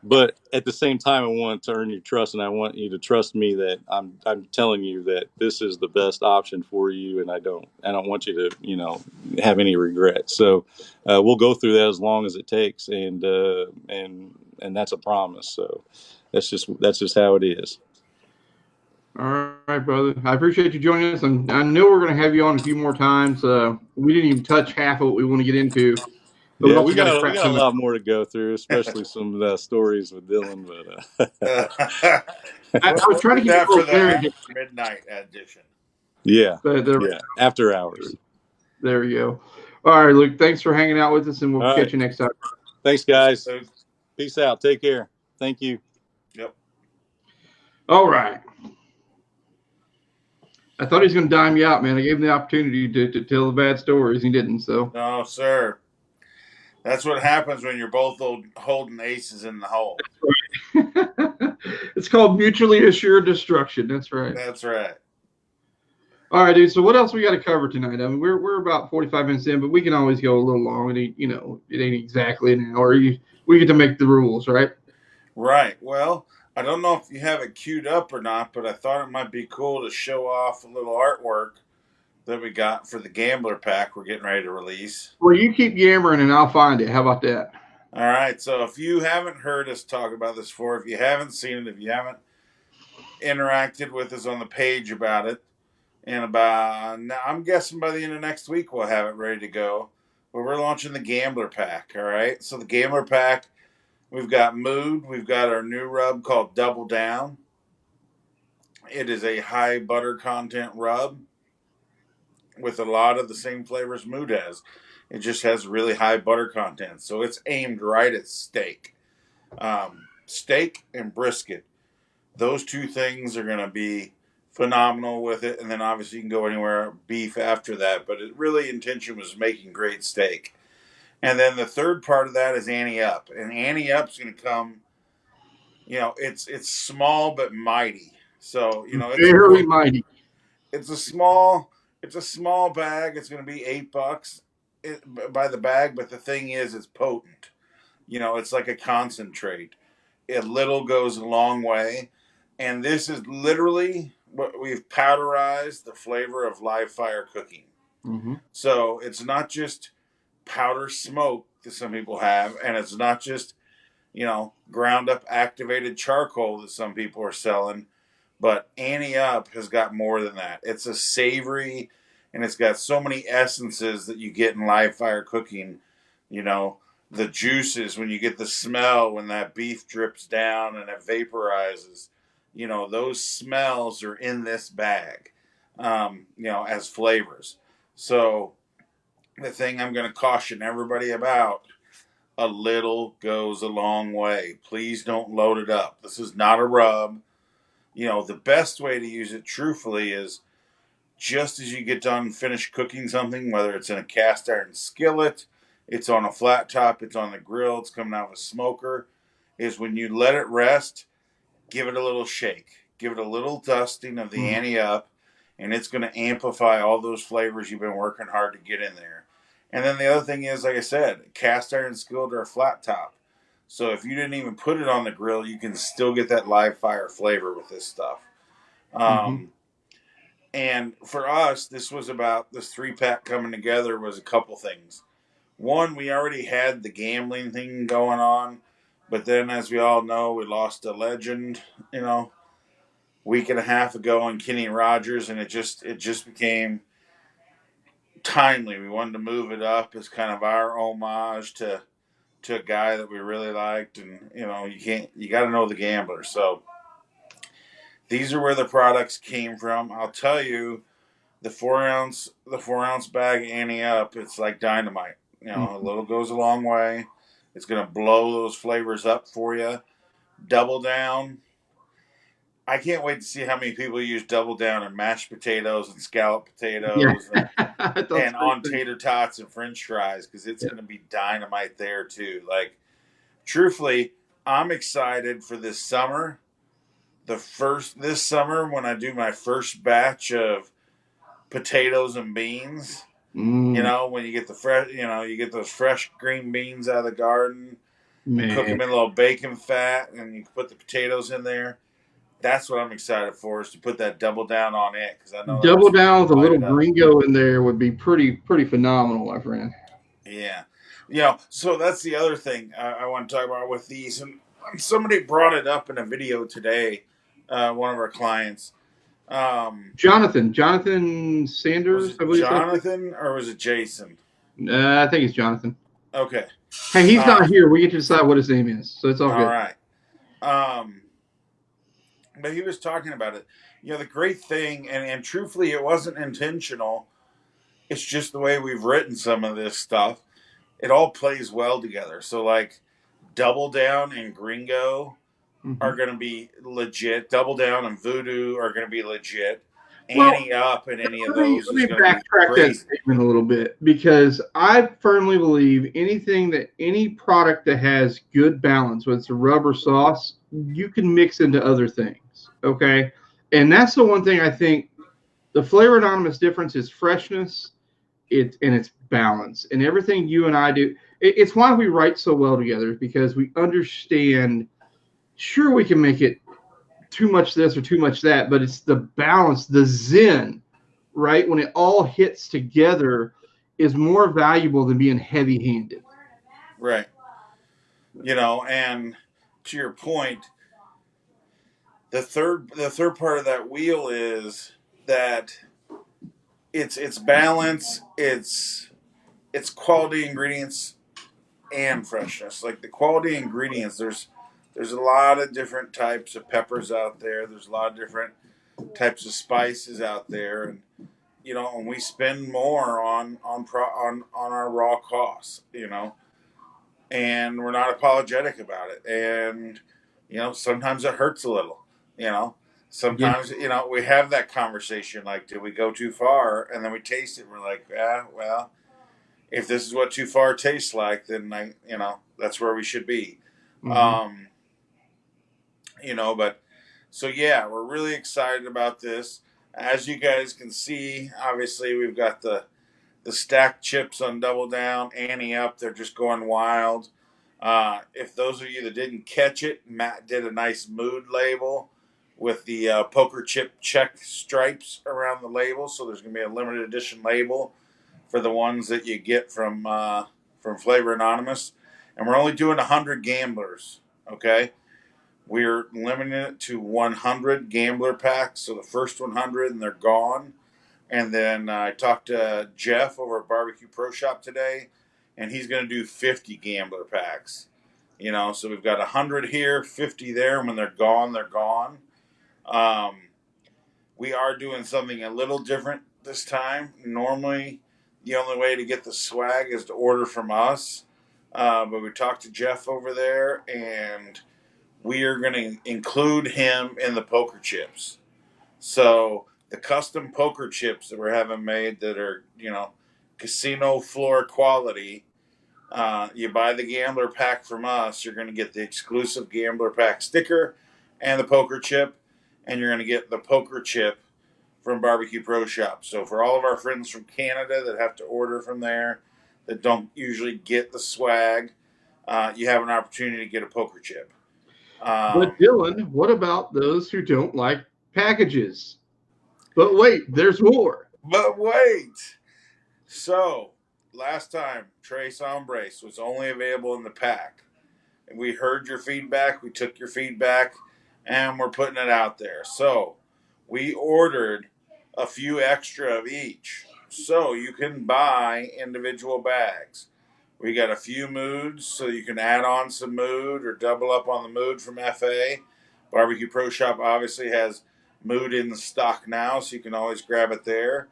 But at the same time, I want to earn your trust, and I want you to trust me that I'm telling you that this is the best option for you, and I don't want you to have any regrets. So we'll go through that as long as it takes, and that's a promise. So that's just how it is. All right, brother. I appreciate you joining us, and I know we're going to have you on a few more times. We didn't even touch half of what we want to get into. But we Yeah, also got to we crack got a some. lot more to go through, especially some stories with Dylan. I was We'll trying to do keep it that a for little the varied, after midnight edition. Yeah, but yeah, after hours. there you go. All right, Luke. Thanks for hanging out with us, and we'll All right, catch you next time. thanks, guys. Peace out. Take care. Thank you. Yep. All right. I thought he was going to dime me out, man. I gave him the opportunity to tell the bad stories. He didn't, so. No, sir. That's what happens when you're both holding aces in the hole. It's called mutually assured destruction. That's right. That's right. All right, dude. So what else we got to cover tonight? I mean, we're about 45 minutes in, but we can always go a little long. And it ain't exactly an hour. We get to make the rules, right? Right. Well, I don't know if you have it queued up or not, but I thought it might be cool to show off a little artwork that we got for the Gambler Pack we're getting ready to release. Well, you keep yammering and I'll find it. How about that? All right. So if you haven't heard us talk about this before, if you haven't seen it, if you haven't interacted with us on the page about it, and now I'm guessing by the end of next week we'll have it ready to go. But we're launching the Gambler Pack. All right. So the Gambler Pack, we've got Mood. We've got our new rub called Double Down. It is a high butter content rub with a lot of the same flavors Mood has. It just has really high butter content. So it's aimed right at steak. Steak and brisket. Those two things are going to be phenomenal with it. And then obviously you can go anywhere beef after that. But it really intention was making great steak. And then the third part of that is Ante Up. And Ante Up's going to come, it's small but mighty. So, it's Very mighty. it's a small bag. It's going to be $8 by the bag, but the thing is, it's potent. It's like a concentrate. A little goes a long way, and this is literally what we've powderized the flavor of live fire cooking. Mm-hmm. So it's not just powder smoke that some people have, and it's not just ground up activated charcoal that some people are selling. But Ante Up has got more than that. It's a savory, and it's got so many essences that you get in live fire cooking. The juices, when you get the smell, when that beef drips down and it vaporizes, those smells are in this bag, as flavors. So the thing I'm going to caution everybody about, a little goes a long way. Please don't load it up. This is not a rub. The best way to use it truthfully is just as you get done, finish cooking something, whether it's in a cast iron skillet, it's on a flat top, it's on the grill, it's coming out of a smoker, is when you let it rest, give it a little shake. Give it a little dusting of the Ante Up, and it's going to amplify all those flavors you've been working hard to get in there. And then the other thing is, like I said, cast iron skillet or a flat top. So if you didn't even put it on the grill, you can still get that live fire flavor with this stuff. And for us, this 3-pack coming together was a couple things. One, we already had the gambling thing going on, but then as we all know, we lost a legend, week and a half ago in Kenny Rogers, and it just became timely. We wanted to move it up as kind of our homage to a guy that we really liked, and you got to know the gambler. So these are where the products came from. I'll tell you, the 4-ounce bag Ante Up, it's like dynamite. A little goes a long way. It's gonna blow those flavors up for you. Double Down. I can't wait to see how many people use Double Down in mashed potatoes and scalloped potatoes and on tater tots and French fries, because it's gonna be dynamite there too. Like, truthfully, I'm excited for this summer. This summer when I do my first batch of potatoes and beans. When you get you get those fresh green beans out of the garden, and cook them in a little bacon fat, and you put the potatoes in there. That's what I'm excited for, is to put that Double Down on it, because I know Double Down with a little gringo in there would be pretty phenomenal, my friend. Yeah, so that's the other thing I want to talk about with these, and somebody brought it up in a video today. One of our clients. Jonathan Sanders. Was it Jonathan or was it Jason? I think it's Jonathan. Okay. Hey, he's not here. We get to decide what his name is, so it's all All good. right. But he was talking about it. The great thing, and truthfully, it wasn't intentional. It's just the way we've written some of this stuff. It all plays well together. So, like, Double Down and Gringo are going to be legit. Double Down and Voodoo are going to be legit. Well, Annie Up and any of let me those let is me going to be backtrack that crazy. statement a little bit, because I firmly believe any product that has good balance, whether it's a rub or sauce, you can mix into other things. Okay, and that's the one thing I think the Flavor Anonymous difference is freshness, it's balance, and everything you and I do. It's why we write so well together, because we understand. Sure, we can make it too much this or too much that, but it's the balance, the zen, right? When it all hits together, is more valuable than being heavy-handed. Right. And to your point, the third part of that wheel is that it's balance, it's quality ingredients and freshness. Like the quality ingredients, there's a lot of different types of peppers out there. There's a lot of different types of spices out there, and we spend more on our raw costs, and we're not apologetic about it. And sometimes it hurts a little. You know, Yeah. sometimes we have that conversation like, did we go too far? And then we taste it, and we're like, yeah, well, if this is what too far tastes like, then that's where we should be. Mm-hmm. Um, but so yeah, we're really excited about this. As you guys can see, obviously we've got the stacked chips on Double Down, Annie Up. They're just going wild. If those of you that didn't catch it, Matt did a nice mood label with the poker chip check stripes around the label. So there's going to be a limited edition label for the ones that you get from Flavor Anonymous, and we're only doing 100 gamblers. Okay, we're limiting it to 100 gambler packs. So the first 100, and they're gone. And then I talked to Jeff over at Barbecue Pro Shop today, and he's going to do 50 gambler packs. So we've got 100 here, 50 there. And when they're gone, they're gone. Um, we are doing something a little different this time. Normally, the only way to get the swag is to order from us. But we talked to Jeff over there, and we are going to include him in the poker chips. So the custom poker chips that we're having made that are, casino floor quality. You buy the gambler pack from us, you're going to get the exclusive gambler pack sticker and the poker chip, and you're going to get the poker chip from Barbecue Pro Shop. So for all of our friends from Canada that have to order from there, that don't usually get the swag, you have an opportunity to get a poker chip. But Dylan, what about those who don't like packages? But wait, there's more. But wait. So, last time, Tres Hombres was only available in the pack. And we heard your feedback, we took your feedback, and we're putting it out there. So, we ordered a few extra of each. So, you can buy individual bags. We got a few moods, so you can add on some mood or double up on the mood from FA. Barbecue Pro Shop obviously has mood in the stock now, so you can always grab it there.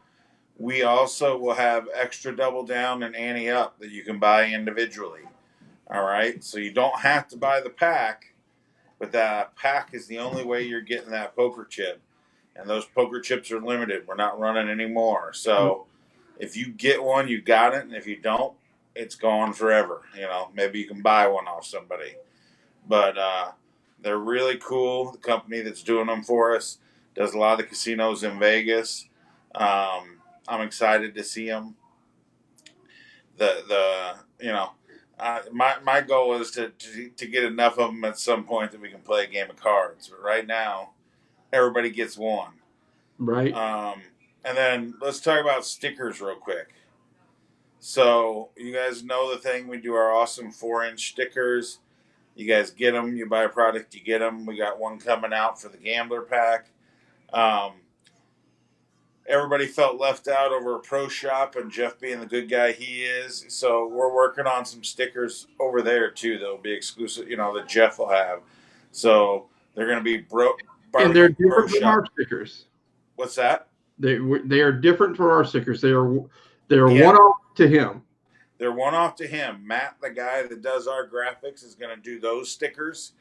We also will have extra Double Down and Annie Up that you can buy individually. All right, so you don't have to buy the pack, but that pack is the only way you're getting that poker chip. And those poker chips are limited. We're not running anymore. So if you get one, you got it, and if you don't, it's gone forever. Maybe you can buy one off somebody. But they're really cool. The company that's doing them for us does a lot of the casinos in Vegas. I'm excited to see them. My goal is to get enough of them at some point that we can play a game of cards. But right now, everybody gets one. Right. And then let's talk about stickers real quick. So you guys know the thing. We do our awesome 4-inch stickers. You guys get them. You buy a product, you get them. We got one coming out for the Gambler Pack. Um, everybody felt left out over a pro shop, and Jeff being the good guy he is. So we're working on some stickers over there too that'll be exclusive, that Jeff will have. So they're going to be And they're barbecue pro different from our shop. stickers. What's that? They are different from our stickers. They're Yeah. one off to him. They're one off to him. Matt, the guy that does our graphics, is going to do those stickers.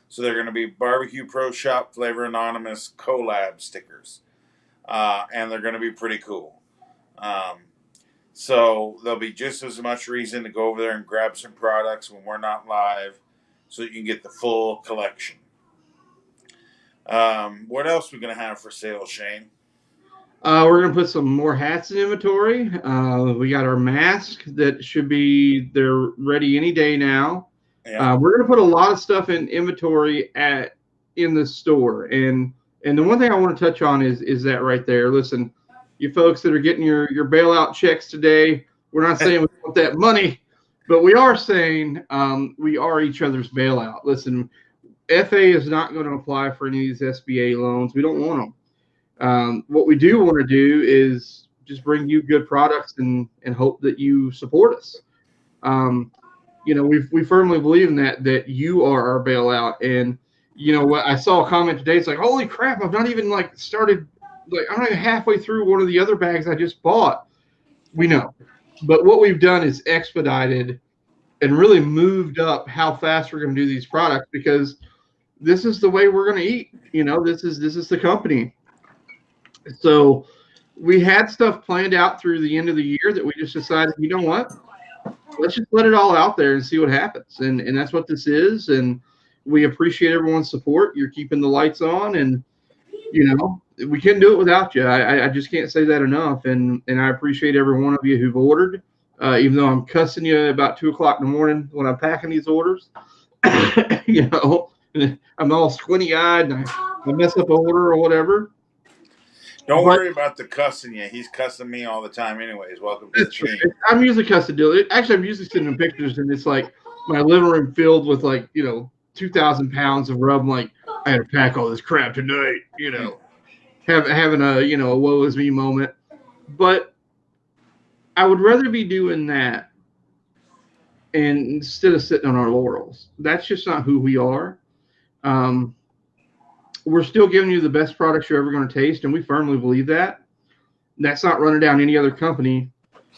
So they're going to be Barbecue Pro Shop Flavor Anonymous collab stickers. And they're going to be pretty cool. So there'll be just as much reason to go over there and grab some products when we're not live so you can get the full collection. What else are we going to have for sale, Shane? We're going to put some more hats in inventory. We got our mask that they're ready any day now. Yeah. We're going to put a lot of stuff in inventory in the store. And the one thing I want to touch on is that right there. Listen, you folks that are getting your bailout checks today, we're not saying we want that money, but we are saying we are each other's bailout. Listen, FA is not going to apply for any of these SBA loans. We don't want them. What we do want to do is just bring you good products and hope that you support us. We firmly believe in that you are our bailout. And what I saw a comment today, it's like, holy crap, I've not even started, I'm not even halfway through one of the other bags I just bought. We know, but what we've done is expedited and really moved up how fast we're going to do these products, because this is the way we're going to eat. This is the company. So we had stuff planned out through the end of the year that we just decided, you know what, let's just let it all out there and see what happens. And that's what this is. And we appreciate everyone's support. You're keeping the lights on, and we couldn't do it without you. I just can't say that enough. And I appreciate every one of you who've ordered, even though I'm cussing you about 2:00 in the morning when I'm packing these orders. I'm all squinty eyed and I mess up an order or whatever. Don't worry about the cussing you. He's cussing me all the time anyways. Welcome to the team. I'm usually cussing. Actually, I'm usually sitting in pictures, and it's like my living room filled with 2,000 pounds of rub. I'm like, I had to pack all this crap tonight, having a woe is me moment. But I would rather be doing that and instead of sitting on our laurels. That's just not who we are. We're still giving you the best products you're ever going to taste, and we firmly believe that. That's not running down any other company,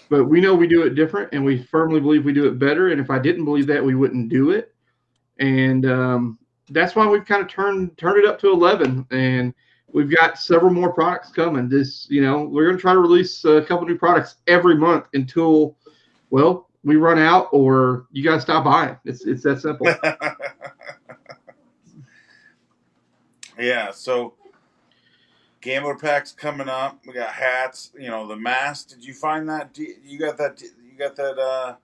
but we know we do it different, and we firmly believe we do it better. And if I didn't believe that, we wouldn't do it. And that's why we've kind of turned it up to 11, and we've got several more products coming. We're going to try to release a couple new products every month until, we run out or you got to stop buying. It's that simple. Yeah, so Gambler Pack's coming up. We got hats. The mask. Did you find that? You got that? You got that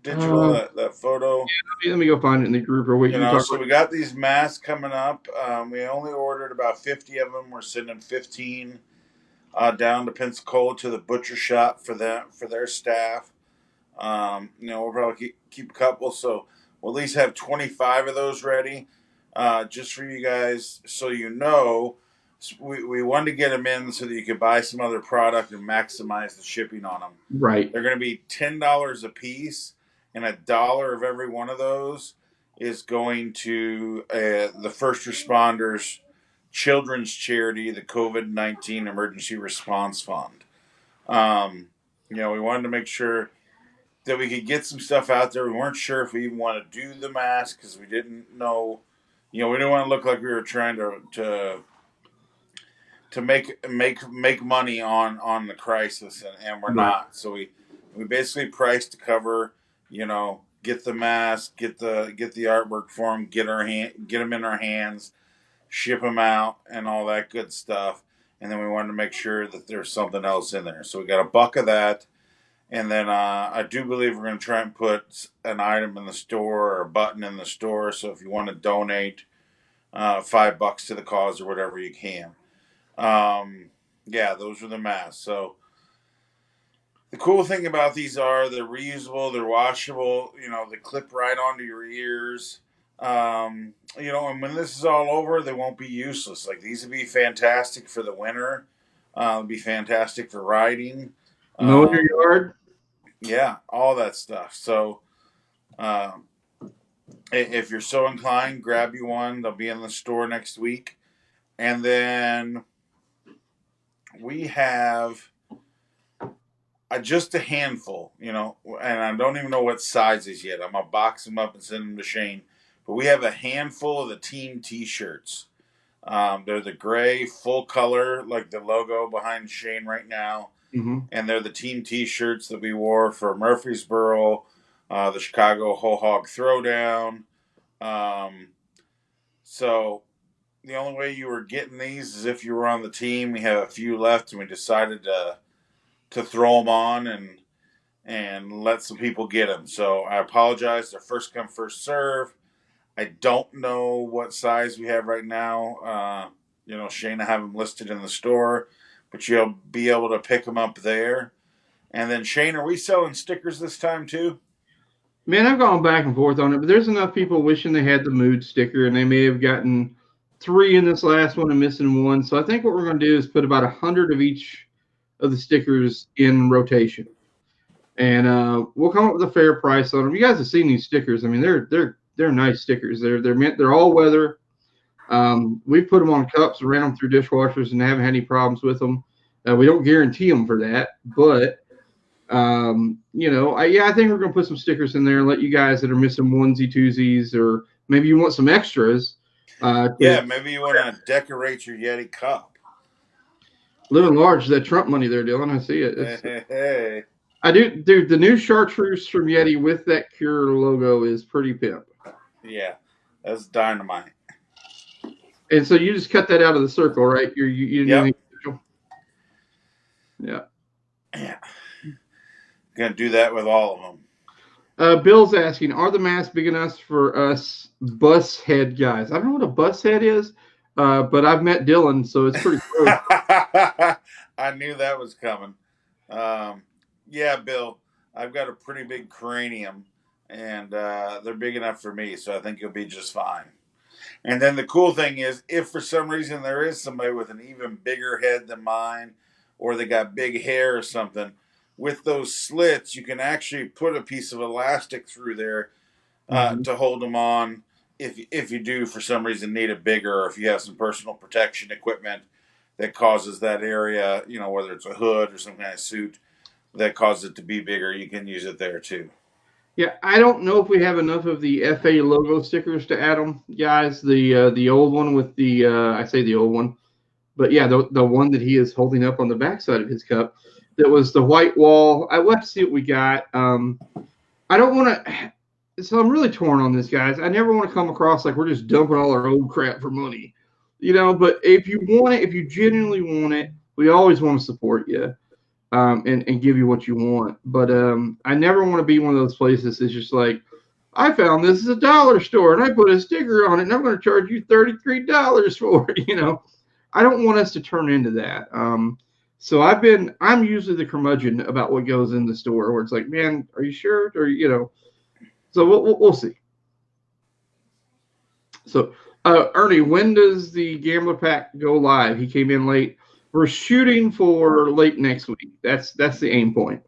digital that photo? Yeah, let me go find it in the group or wait. So we got these masks coming up. We only ordered about 50 of them. We're sending 15 down to Pensacola to the butcher shop for their staff. We'll probably keep a couple, so we'll at least have 25 of those ready, just for you guys, so we wanted to get them in so that you could buy some other product and maximize the shipping on them. Right. They're going to be $10 a piece, and $1 of every one of those is going to the first responders children's charity, the COVID-19 Emergency Response Fund. We wanted to make sure that we could get some stuff out there. We weren't sure if we even want to do the mask because we didn't know. We didn't want to look like we were trying to make money on the crisis, and we're not. So we basically priced to cover. Get the mask, get the artwork for them, get them in our hands, ship them out, and all that good stuff. And then we wanted to make sure that there's something else in there. So we got a buck of that. And then I do believe we're going to try and put an item in the store or a button in the store. So if you want to donate $5 to the cause or whatever, you can. Those are the masks. So the cool thing about these are they're reusable, they're washable. They clip right onto your ears. And when this is all over, they won't be useless. Like, these would be fantastic for the winter. It'd be fantastic for riding. Mowing your yard. Yeah, all that stuff. So um, if you're so inclined, grab you one. They'll be in the store next week. And then we have just a handful, and I don't even know what sizes yet. I'm going to box them up and send them to Shane. But we have a handful of the team T-shirts. They're the gray, full color, like the logo behind Shane right now. Mm-hmm. And they're the team T-shirts that we wore for Murfreesboro, the Chicago Whole Hog Throwdown. So the only way you were getting these is if you were on the team. We have a few left, and we decided to throw them on and let some people get them. So I apologize. They're first come, first serve. I don't know what size we have right now. Shane, I have them listed in the store, but you'll be able to pick them up there. And then, Shane, are we selling stickers this time too? Man, I've gone back and forth on it, but there's enough people wishing they had the mood sticker, and they may have gotten 3 in this last one and missing 1. So I think what we're going to do is put about 100 of each of the stickers in rotation, and we'll come up with a fair price on them. You guys have seen these stickers. I mean, they're nice stickers. They're all weather. We put them on cups, ran them through dishwashers, and haven't had any problems with them. We don't guarantee them for that, but I think we're going to put some stickers in there and let you guys that are missing onesie twosies, or maybe you want some extras. Maybe you want to decorate your Yeti cup. Living large, that Trump money there, Dylan. I see it. Hey. I do, dude. The new chartreuse from Yeti with that Cure logo is pretty pimp. Yeah, that's dynamite. And so you just cut that out of the circle, right? You didn't do anything special? Yeah. Gonna do that with all of them. Bill's asking, are the masks big enough for us bus head guys? I don't know what a bus head is, but I've met Dylan, so it's pretty close. I knew that was coming. Yeah, Bill, I've got a pretty big cranium, and they're big enough for me, so I think you'll be just fine. And then the cool thing is, if for some reason there is somebody with an even bigger head than mine, or they got big hair or something, with those slits, you can actually put a piece of elastic through there to hold them on if you do for some reason need it bigger, or if you have some personal protection equipment that causes that area, whether it's a hood or some kind of suit that causes it to be bigger, you can use it there too. Yeah, I don't know if we have enough of the FA logo stickers to add them, guys. The old one with the I say the old one, but yeah, the one that he is holding up on the backside of his cup, that was the white wall. I will have to see what we got. I don't want to. So I'm really torn on this, guys. I never want to come across like we're just dumping all our old crap for money, But if you want it, if you genuinely want it, we always want to support you. And give you what you want. But I never want to be one of those places that's just like, I found this is a dollar store and I put a sticker on it and I'm going to charge you $33 for it. I don't want us to turn into that. So I'm usually the curmudgeon about what goes in the store, where it's like, man, are you sure? Or, so we'll see. So Ernie, when does the Gambler Pack go live? He came in late. We're shooting for late next week. That's the aim point.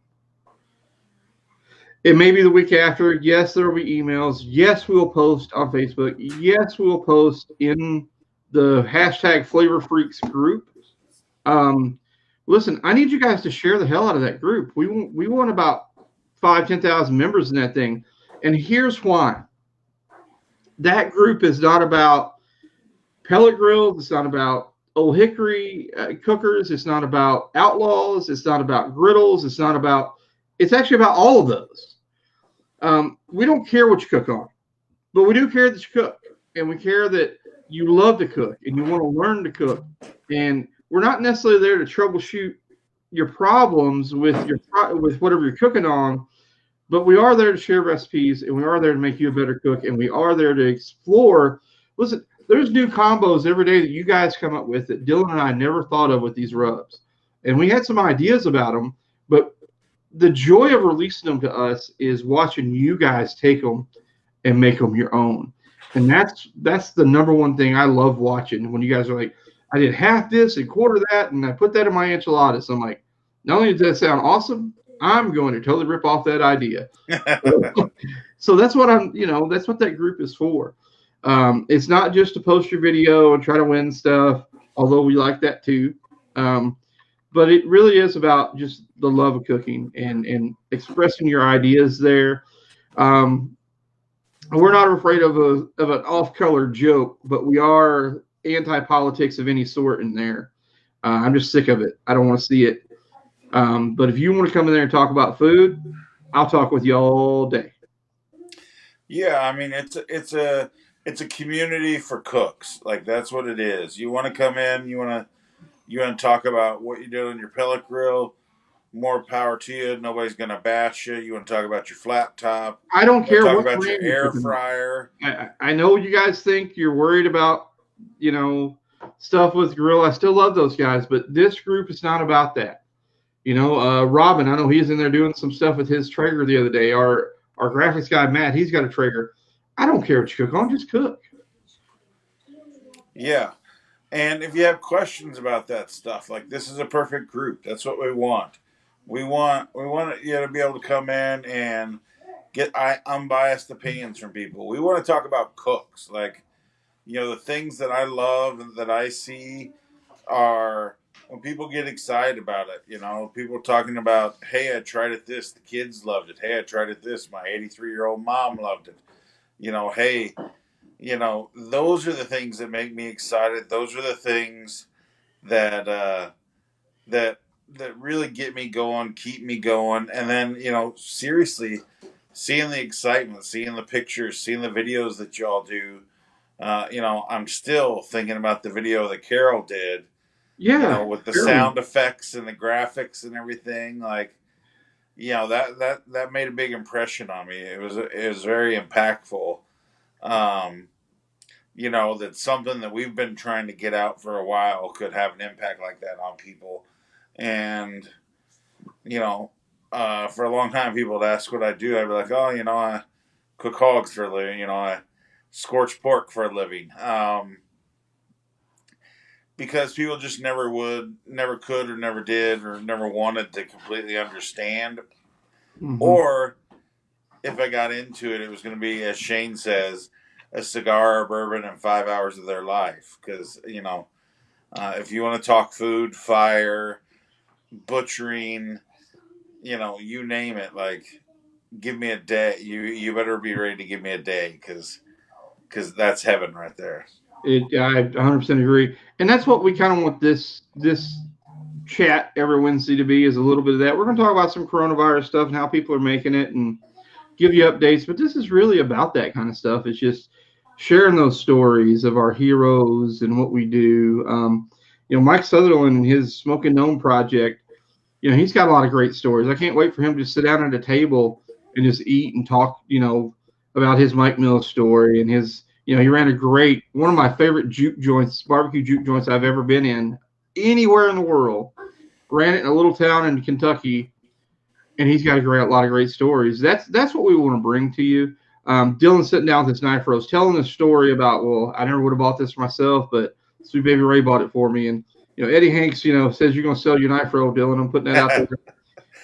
It may be the week after. Yes, there will be emails. Yes, we'll post on Facebook. Yes, we'll post in the hashtag Flavor Freaks group. Listen, I need you guys to share the hell out of that group. We want about 5,000-10,000 members in that thing. And here's why. That group is not about pellet grills. It's not about Ole Hickory cookers. It's not about outlaws. It's not about griddles. It's actually about all of those. We don't care what you cook on, but we do care that you cook, and we care that you love to cook and you want to learn to cook. And we're not necessarily there to troubleshoot your problems with whatever you're cooking on, but we are there to share recipes, and we are there to make you a better cook, and we are there to explore. Listen, there's new combos every day that you guys come up with that Dylan and I never thought of with these rubs. And we had some ideas about them, but the joy of releasing them to us is watching you guys take them and make them your own. And that's the number one thing I love watching, when you guys are like, I did half this and quarter that, and I put that in my enchiladas. I'm like, not only does that sound awesome, I'm going to totally rip off that idea. So that's what that's what that group is for. It's not just to post your video and try to win stuff, although we like that too. Um, but it really is about just the love of cooking and expressing your ideas there. Um, we're not afraid of an off-color joke, but we are anti-politics of any sort in there. I'm just sick of it. I don't want to see it. But if you want to come in there and talk about food, I'll talk with you all day. Yeah, I mean it's a community for cooks. Like that's what it is. You want to come in, you want to talk about what you do on your pellet grill. More power to you. Nobody's gonna bash you. You want to talk about your flat top. I don't You want to care talk what about your brand you're air cooking on. fryer. I know you guys think you're worried about, you know, stuff with grill. I still love those guys, but this group is not about that. Robin, I know he's in there doing some stuff with his Traeger the other day. Our graphics guy Matt, he's got a Traeger. I don't care what you cook on, just cook. Yeah. And if you have questions about that stuff, like this is a perfect group. That's what we want. We want you to be able to come in and get unbiased opinions from people. We want to talk about cooks. Like, the things that I love and that I see are when people get excited about it. People talking about, hey, I tried it this, the kids loved it. Hey, I tried it this, my 83-year-old mom loved it. Hey, those are the things that make me excited. Those are the things that that that really get me going, keep me going, and then seriously, seeing the excitement, seeing the pictures, seeing the videos that y'all do. I'm still thinking about the video that Carol did. Yeah, With the Carolyn. sound effects and the graphics and everything, like that made a big impression on me. It was very impactful. Um, that something that we've been trying to get out for a while could have an impact like that on people. And, for a long time, people would ask what I do. I'd be like, oh, I cook hogs for a living. I scorch pork for a living. Because people just never could, or never did, or never wanted to completely understand. Mm-hmm. Or if I got into it, it was going to be, as Shane says, a cigar or bourbon in 5 hours of their life. Because, if you want to talk food, fire, butchering, you name it, like, give me a day. You better be ready to give me a day, because that's heaven right there. I 100% agree, and that's what we kind of want this chat every Wednesday to be, is a little bit of that. We're going to talk about some coronavirus stuff and how people are making it, and give you updates. But this is really about that kind of stuff. It's just sharing those stories of our heroes and what we do. Mike Sutherland and his Smoking Gnome project. He's got a lot of great stories. I can't wait for him to sit down at a table and just eat and talk. About his Mike Mills story and his. He ran one of my favorite juke joints, barbecue juke joints I've ever been in anywhere in the world. Ran it in a little town in Kentucky, and he's got a lot of great stories. That's what we want to bring to you. Dylan's sitting down with his knife roast, telling a story about, well, I never would have bought this for myself, but Sweet Baby Ray bought it for me. And Eddie Hanks, says you're going to sell your knife roll, Dylan. I'm putting that out there.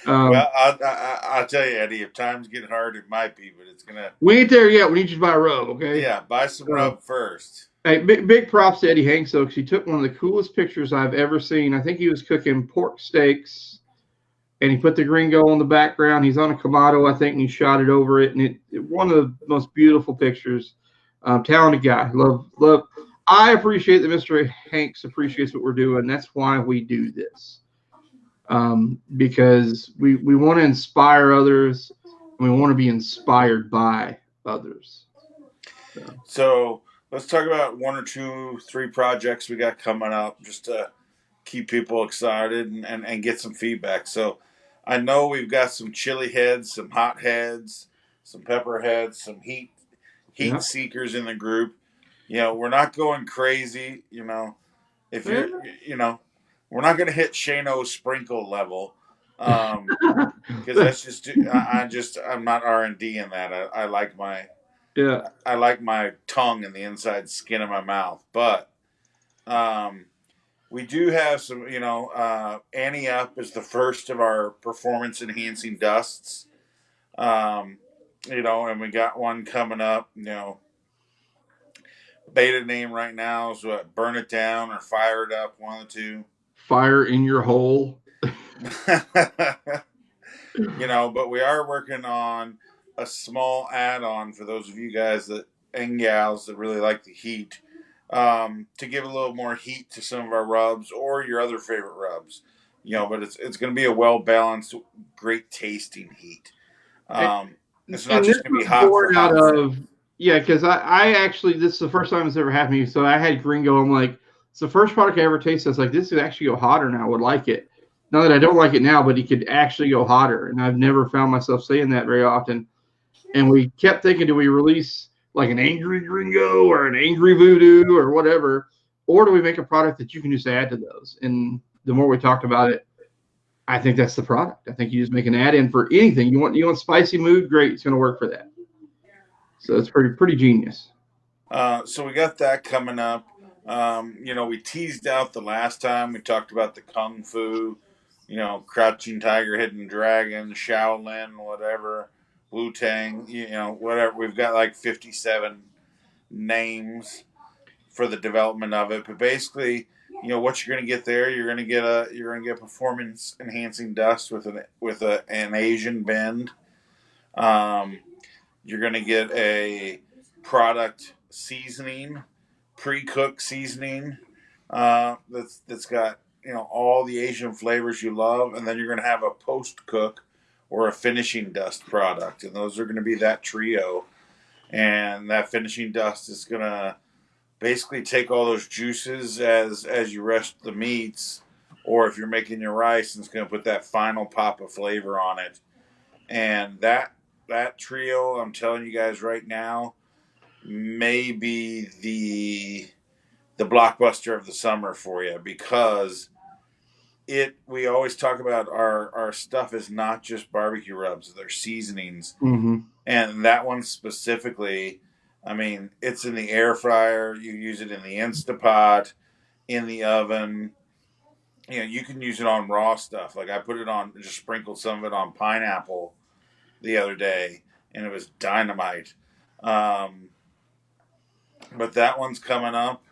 Well, I'll tell you, Eddie, if times get hard, it might be, but it's gonna. We ain't there yet. We need you to buy a rub, okay? Yeah, buy some rub first. Hey, big props to Eddie Hanks, though, because he took one of the coolest pictures I've ever seen. I think he was cooking pork steaks, and he put the gringo on the background. He's on a Kamado, I think, and he shot it over it. And one of the most beautiful pictures. Talented guy. Love. I appreciate that Mr. Hanks appreciates what we're doing. That's why we do this. Because we want to inspire others, and we want to be inspired by others. So let's talk about one or two, three projects we got coming up, just to keep people excited and get some feedback. So I know we've got some chili heads, some hot heads, some pepper heads, some heat Yeah. seekers in the group. We're not going crazy. If you're, we're not going to hit Shano's sprinkle level, because that's just I'm not R&D in that. I like my Yeah. I like my tongue and the inside skin of my mouth, but we do have some, Annie Up is the first of our performance enhancing dusts. Um, and we got one coming up, beta name right now is what, Burn It Down or Fire It Up, one of the two. Fire in your hole. But we are working on a small add-on for those of you guys and gals that really like the heat, to give a little more heat to some of our rubs or your other favorite rubs. But it's going to be a well balanced, great tasting heat. And, It's not and this just going to be was hot for born out hot's sake. of, yeah, because I actually, this is the first time it's ever happened to me. So I had Gringo. I'm like, it's the first product I ever tasted. I was like, this could actually go hotter and I would like it. Not that I don't like it now, but it could actually go hotter. And I've never found myself saying that very often. And we kept thinking, do we release like an angry Gringo or an angry Voodoo or whatever? Or do we make a product that you can just add to those? And the more we talked about it, I think that's the product. I think you just make an add-in for anything. You want spicy mood, great, it's going to work for that. So it's pretty genius. So we got that coming up. We teased out the last time we talked about the Kung Fu, Crouching Tiger, Hidden Dragon, Shaolin, whatever, Wu Tang, whatever. We've got like 57 names for the development of it, but basically, what you're going to get there, you're going to get performance enhancing dust with an Asian bend. Um, you're going to get a product seasoning, pre-cooked seasoning, that's got all the Asian flavors you love, and then you're going to have a post-cook or a finishing dust product, and those are going to be that trio. And that finishing dust is going to basically take all those juices as you rest the meats, or if you're making your rice, and it's going to put that final pop of flavor on it. And that trio, I'm telling you guys right now, may be the blockbuster of the summer for you, because we always talk about our stuff is not just barbecue rubs, they're seasonings. Mm-hmm. And that one specifically, I mean, it's in the air fryer, you use it in the Instapot, in the oven. You can use it on raw stuff. Like I put it on, just sprinkled some of it on pineapple the other day, and it was dynamite. But that one's coming up,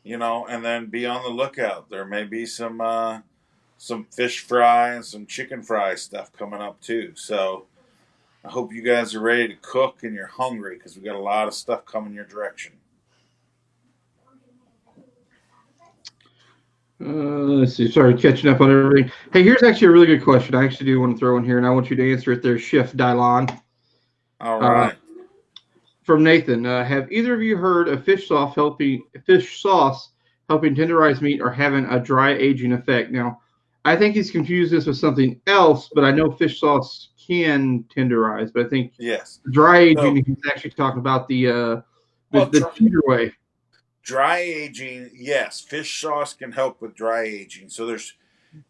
and then be on the lookout. There may be some fish fry and some chicken fry stuff coming up too. So I hope you guys are ready to cook and you're hungry, because we got a lot of stuff coming your direction. Let's see. Sorry, catching up on everything. Hey, here's actually a really good question. I actually do want to throw in here, and I want you to answer it there, Chef Dylon. All right. From Nathan, have either of you heard of fish sauce helping tenderize meat or having a dry aging effect? Now, I think he's confused this with something else, but I know fish sauce can tenderize. But I think Yes. dry aging, he's actually talking about the cheater way. Dry aging, yes, fish sauce can help with dry aging. So there's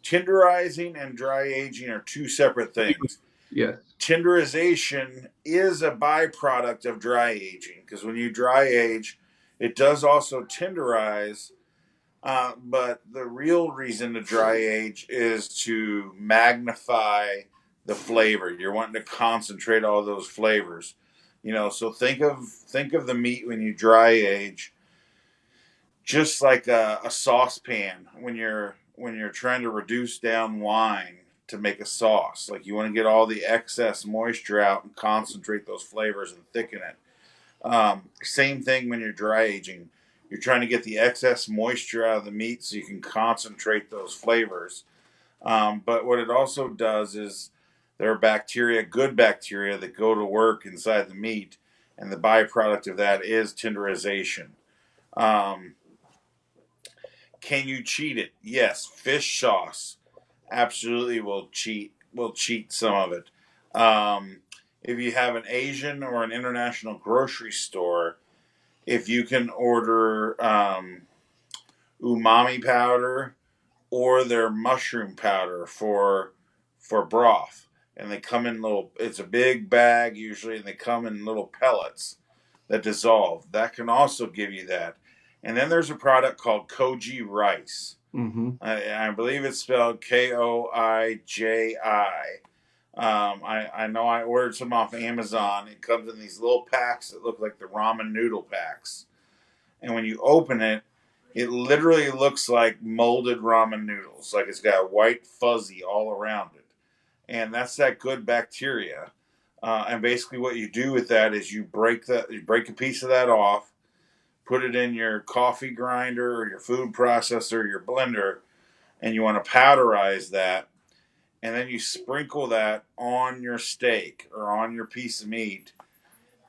tenderizing and dry aging are two separate things. Yes. Tenderization is a byproduct of dry aging, because when you dry age, it does also tenderize. But the real reason to dry age is to magnify the flavor. You're wanting to concentrate all those flavors. So think of the meat when you dry age just like a saucepan when you're trying to reduce down wine to make a sauce. Like you want to get all the excess moisture out and concentrate those flavors and thicken it. Same thing when you're dry aging. You're trying to get the excess moisture out of the meat so you can concentrate those flavors. But what it also does is there are good bacteria that go to work inside the meat, and the byproduct of that is tenderization. Can you cheat it? Yes, fish sauce absolutely will cheat some of it. If you have an Asian or an international grocery store, if you can order umami powder or their mushroom powder for broth, and they come in it's a big bag usually, and they come in little pellets that dissolve. That can also give you that. And then there's a product called Koji rice. Mm-hmm. I believe it's spelled Koiji. I know I ordered some off Amazon. It comes in these little packs that look like the ramen noodle packs. And when you open it, it literally looks like molded ramen noodles. Like it's got white fuzzy all around it. And that's that good bacteria. And basically what you do with that is you break a piece of that off, put it in your coffee grinder or your food processor, or your blender, and you want to powderize that, and then you sprinkle that on your steak or on your piece of meat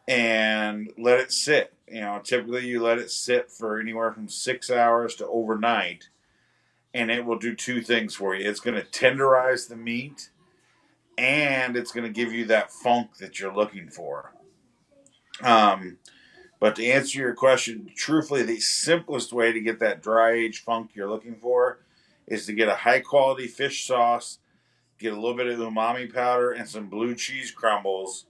and let it sit. Typically you let it sit for anywhere from 6 hours to overnight, and it will do two things for you. It's going to tenderize the meat, and it's going to give you that funk that you're looking for. Um, but to answer your question, truthfully, the simplest way to get that dry age funk you're looking for is to get a high quality fish sauce, get a little bit of umami powder and some blue cheese crumbles,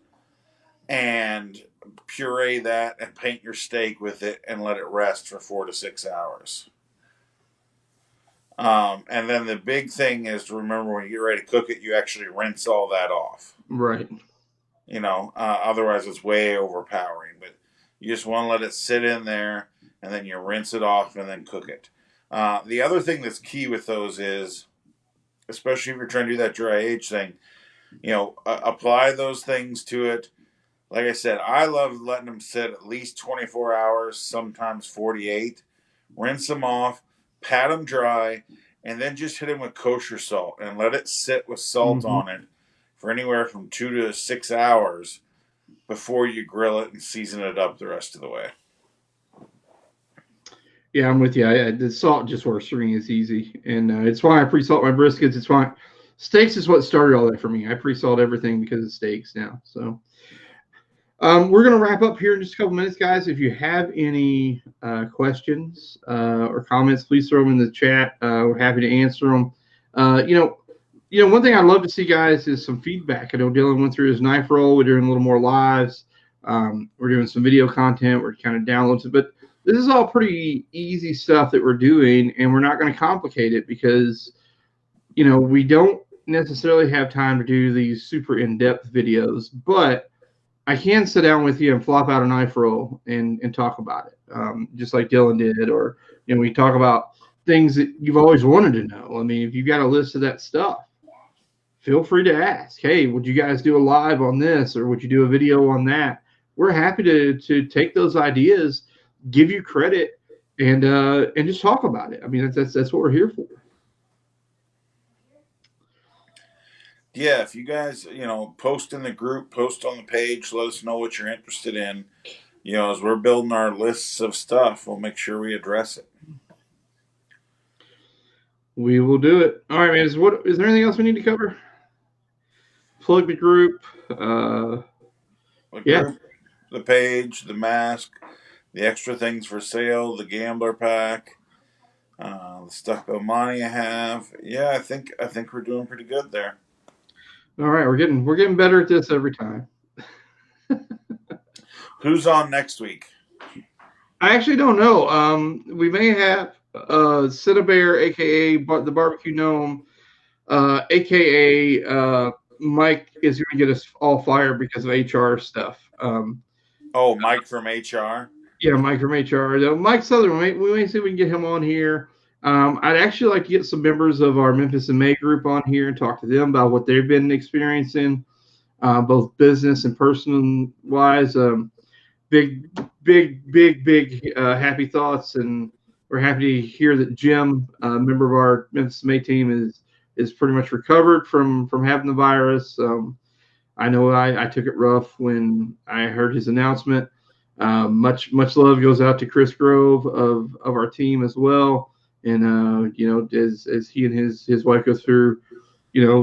and puree that and paint your steak with it and let it rest for 4 to 6 hours. And then the big thing is to remember when you get ready to cook it, you actually rinse all that off. Right. Otherwise it's way overpowering. But you just want to let it sit in there, and then you rinse it off and then cook it. The other thing that's key with those is, especially if you're trying to do that dry age thing, apply those things to it. Like I said, I love letting them sit at least 24 hours, sometimes 48. Rinse them off, pat them dry, and then just hit them with kosher salt and let it sit with salt on it for anywhere from 2 to 6 hours before you grill it and season it up the rest of the way. Yeah, I'm with you. The salt just works for me. It's easy, and it's why I pre-salt my briskets. It's why steaks is what started all that for me. I pre-salt everything because of steaks now. So we're going to wrap up here in just a couple minutes, guys. If you have any questions or comments, please throw them in the chat. We're happy to answer them. One thing I'd love to see, guys, is some feedback. I know Dylan went through his knife roll. We're doing a little more lives. We're doing some video content. We're kind of downloads it, but this is all pretty easy stuff that we're doing, and we're not going to complicate it because, we don't necessarily have time to do these super in-depth videos, but I can sit down with you and flop out a knife roll and talk about it, just like Dylan did, or, we talk about things that you've always wanted to know. I mean, if you've got a list of that stuff, feel free to ask, hey, would you guys do a live on this, or would you do a video on that? We're happy to take those ideas, give you credit, and just talk about it. I mean, that's what we're here for. Yeah, if you guys, post in the group, post on the page, let us know what you're interested in. As we're building our lists of stuff, we'll make sure we address it. We will do it. All right, man. Is there anything else we need to cover? Plug the group. Group, the page, the mask, the extra things for sale, the gambler pack, the stuff Omani have. Yeah, I think we're doing pretty good there. All right, we're getting better at this every time. Who's on next week? I actually don't know. We may have Cinnabare, aka the Barbecue Gnome, aka Mike is going to get us all fired because of HR stuff. Mike from HR. Yeah, Mike from HR. Though Mike Sutherland, we may see if we can get him on here. I'd actually like to get some members of our Memphis in May group on here and talk to them about what they've been experiencing, both business and personal wise. Big happy thoughts, and we're happy to hear that Jim, a member of our Memphis May team, is pretty much recovered from having the virus. I know I took it rough when I heard his announcement. Much love goes out to Chris Grove of our team as well. And as he and his wife go through,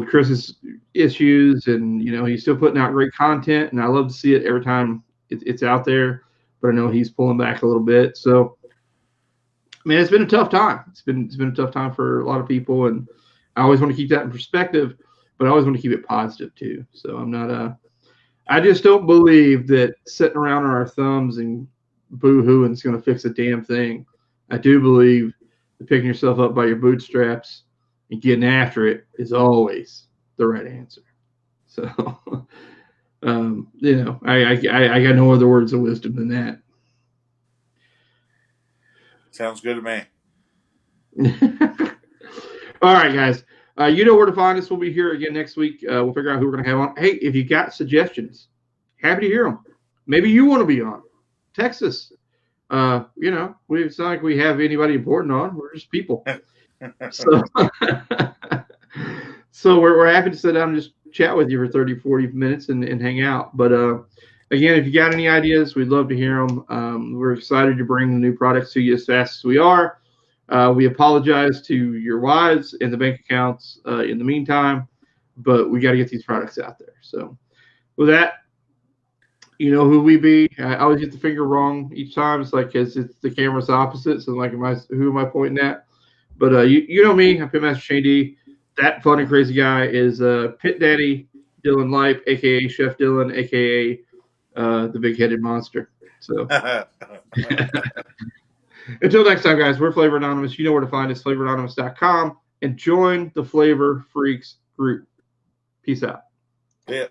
Chris's issues, and he's still putting out great content, and I love to see it every time it's out there. But I know he's pulling back a little bit. So, man, it's been a tough time. It's been a tough time for a lot of people, and I always want to keep that in perspective, but I always want to keep it positive too. So I'm not I just don't believe that sitting around on our thumbs and boo-hooing is going to fix a damn thing. I do believe picking yourself up by your bootstraps and getting after it is always the right answer. So, I got no other words of wisdom than that. Sounds good to me. All right, guys. You know where to find us. We'll be here again next week. We'll figure out who we're going to have on. Hey, if you got suggestions, happy to hear them. Maybe you want to be on. Text us. It's not like we have anybody important on. We're just people. So, so we're happy to sit down and just chat with you for 30, 40 minutes and hang out. But again, if you got any ideas, we'd love to hear them. We're excited to bring the new products to you as fast as we are. We apologize to your wives and the bank accounts in the meantime, but we got to get these products out there. So with that, you know who we be. I always get the finger wrong each time. It's like because it's the camera's opposite. So like, who am I pointing at? But you know me. I'm Pitmaster Shane D. That fun and crazy guy is Pit Daddy Dylan Lipe, aka Chef Dylan, aka the big-headed monster. So until next time, guys, we're Flavor Anonymous. You know where to find us, flavoranonymous.com, and join the Flavor Freaks group. Peace out. Yeah.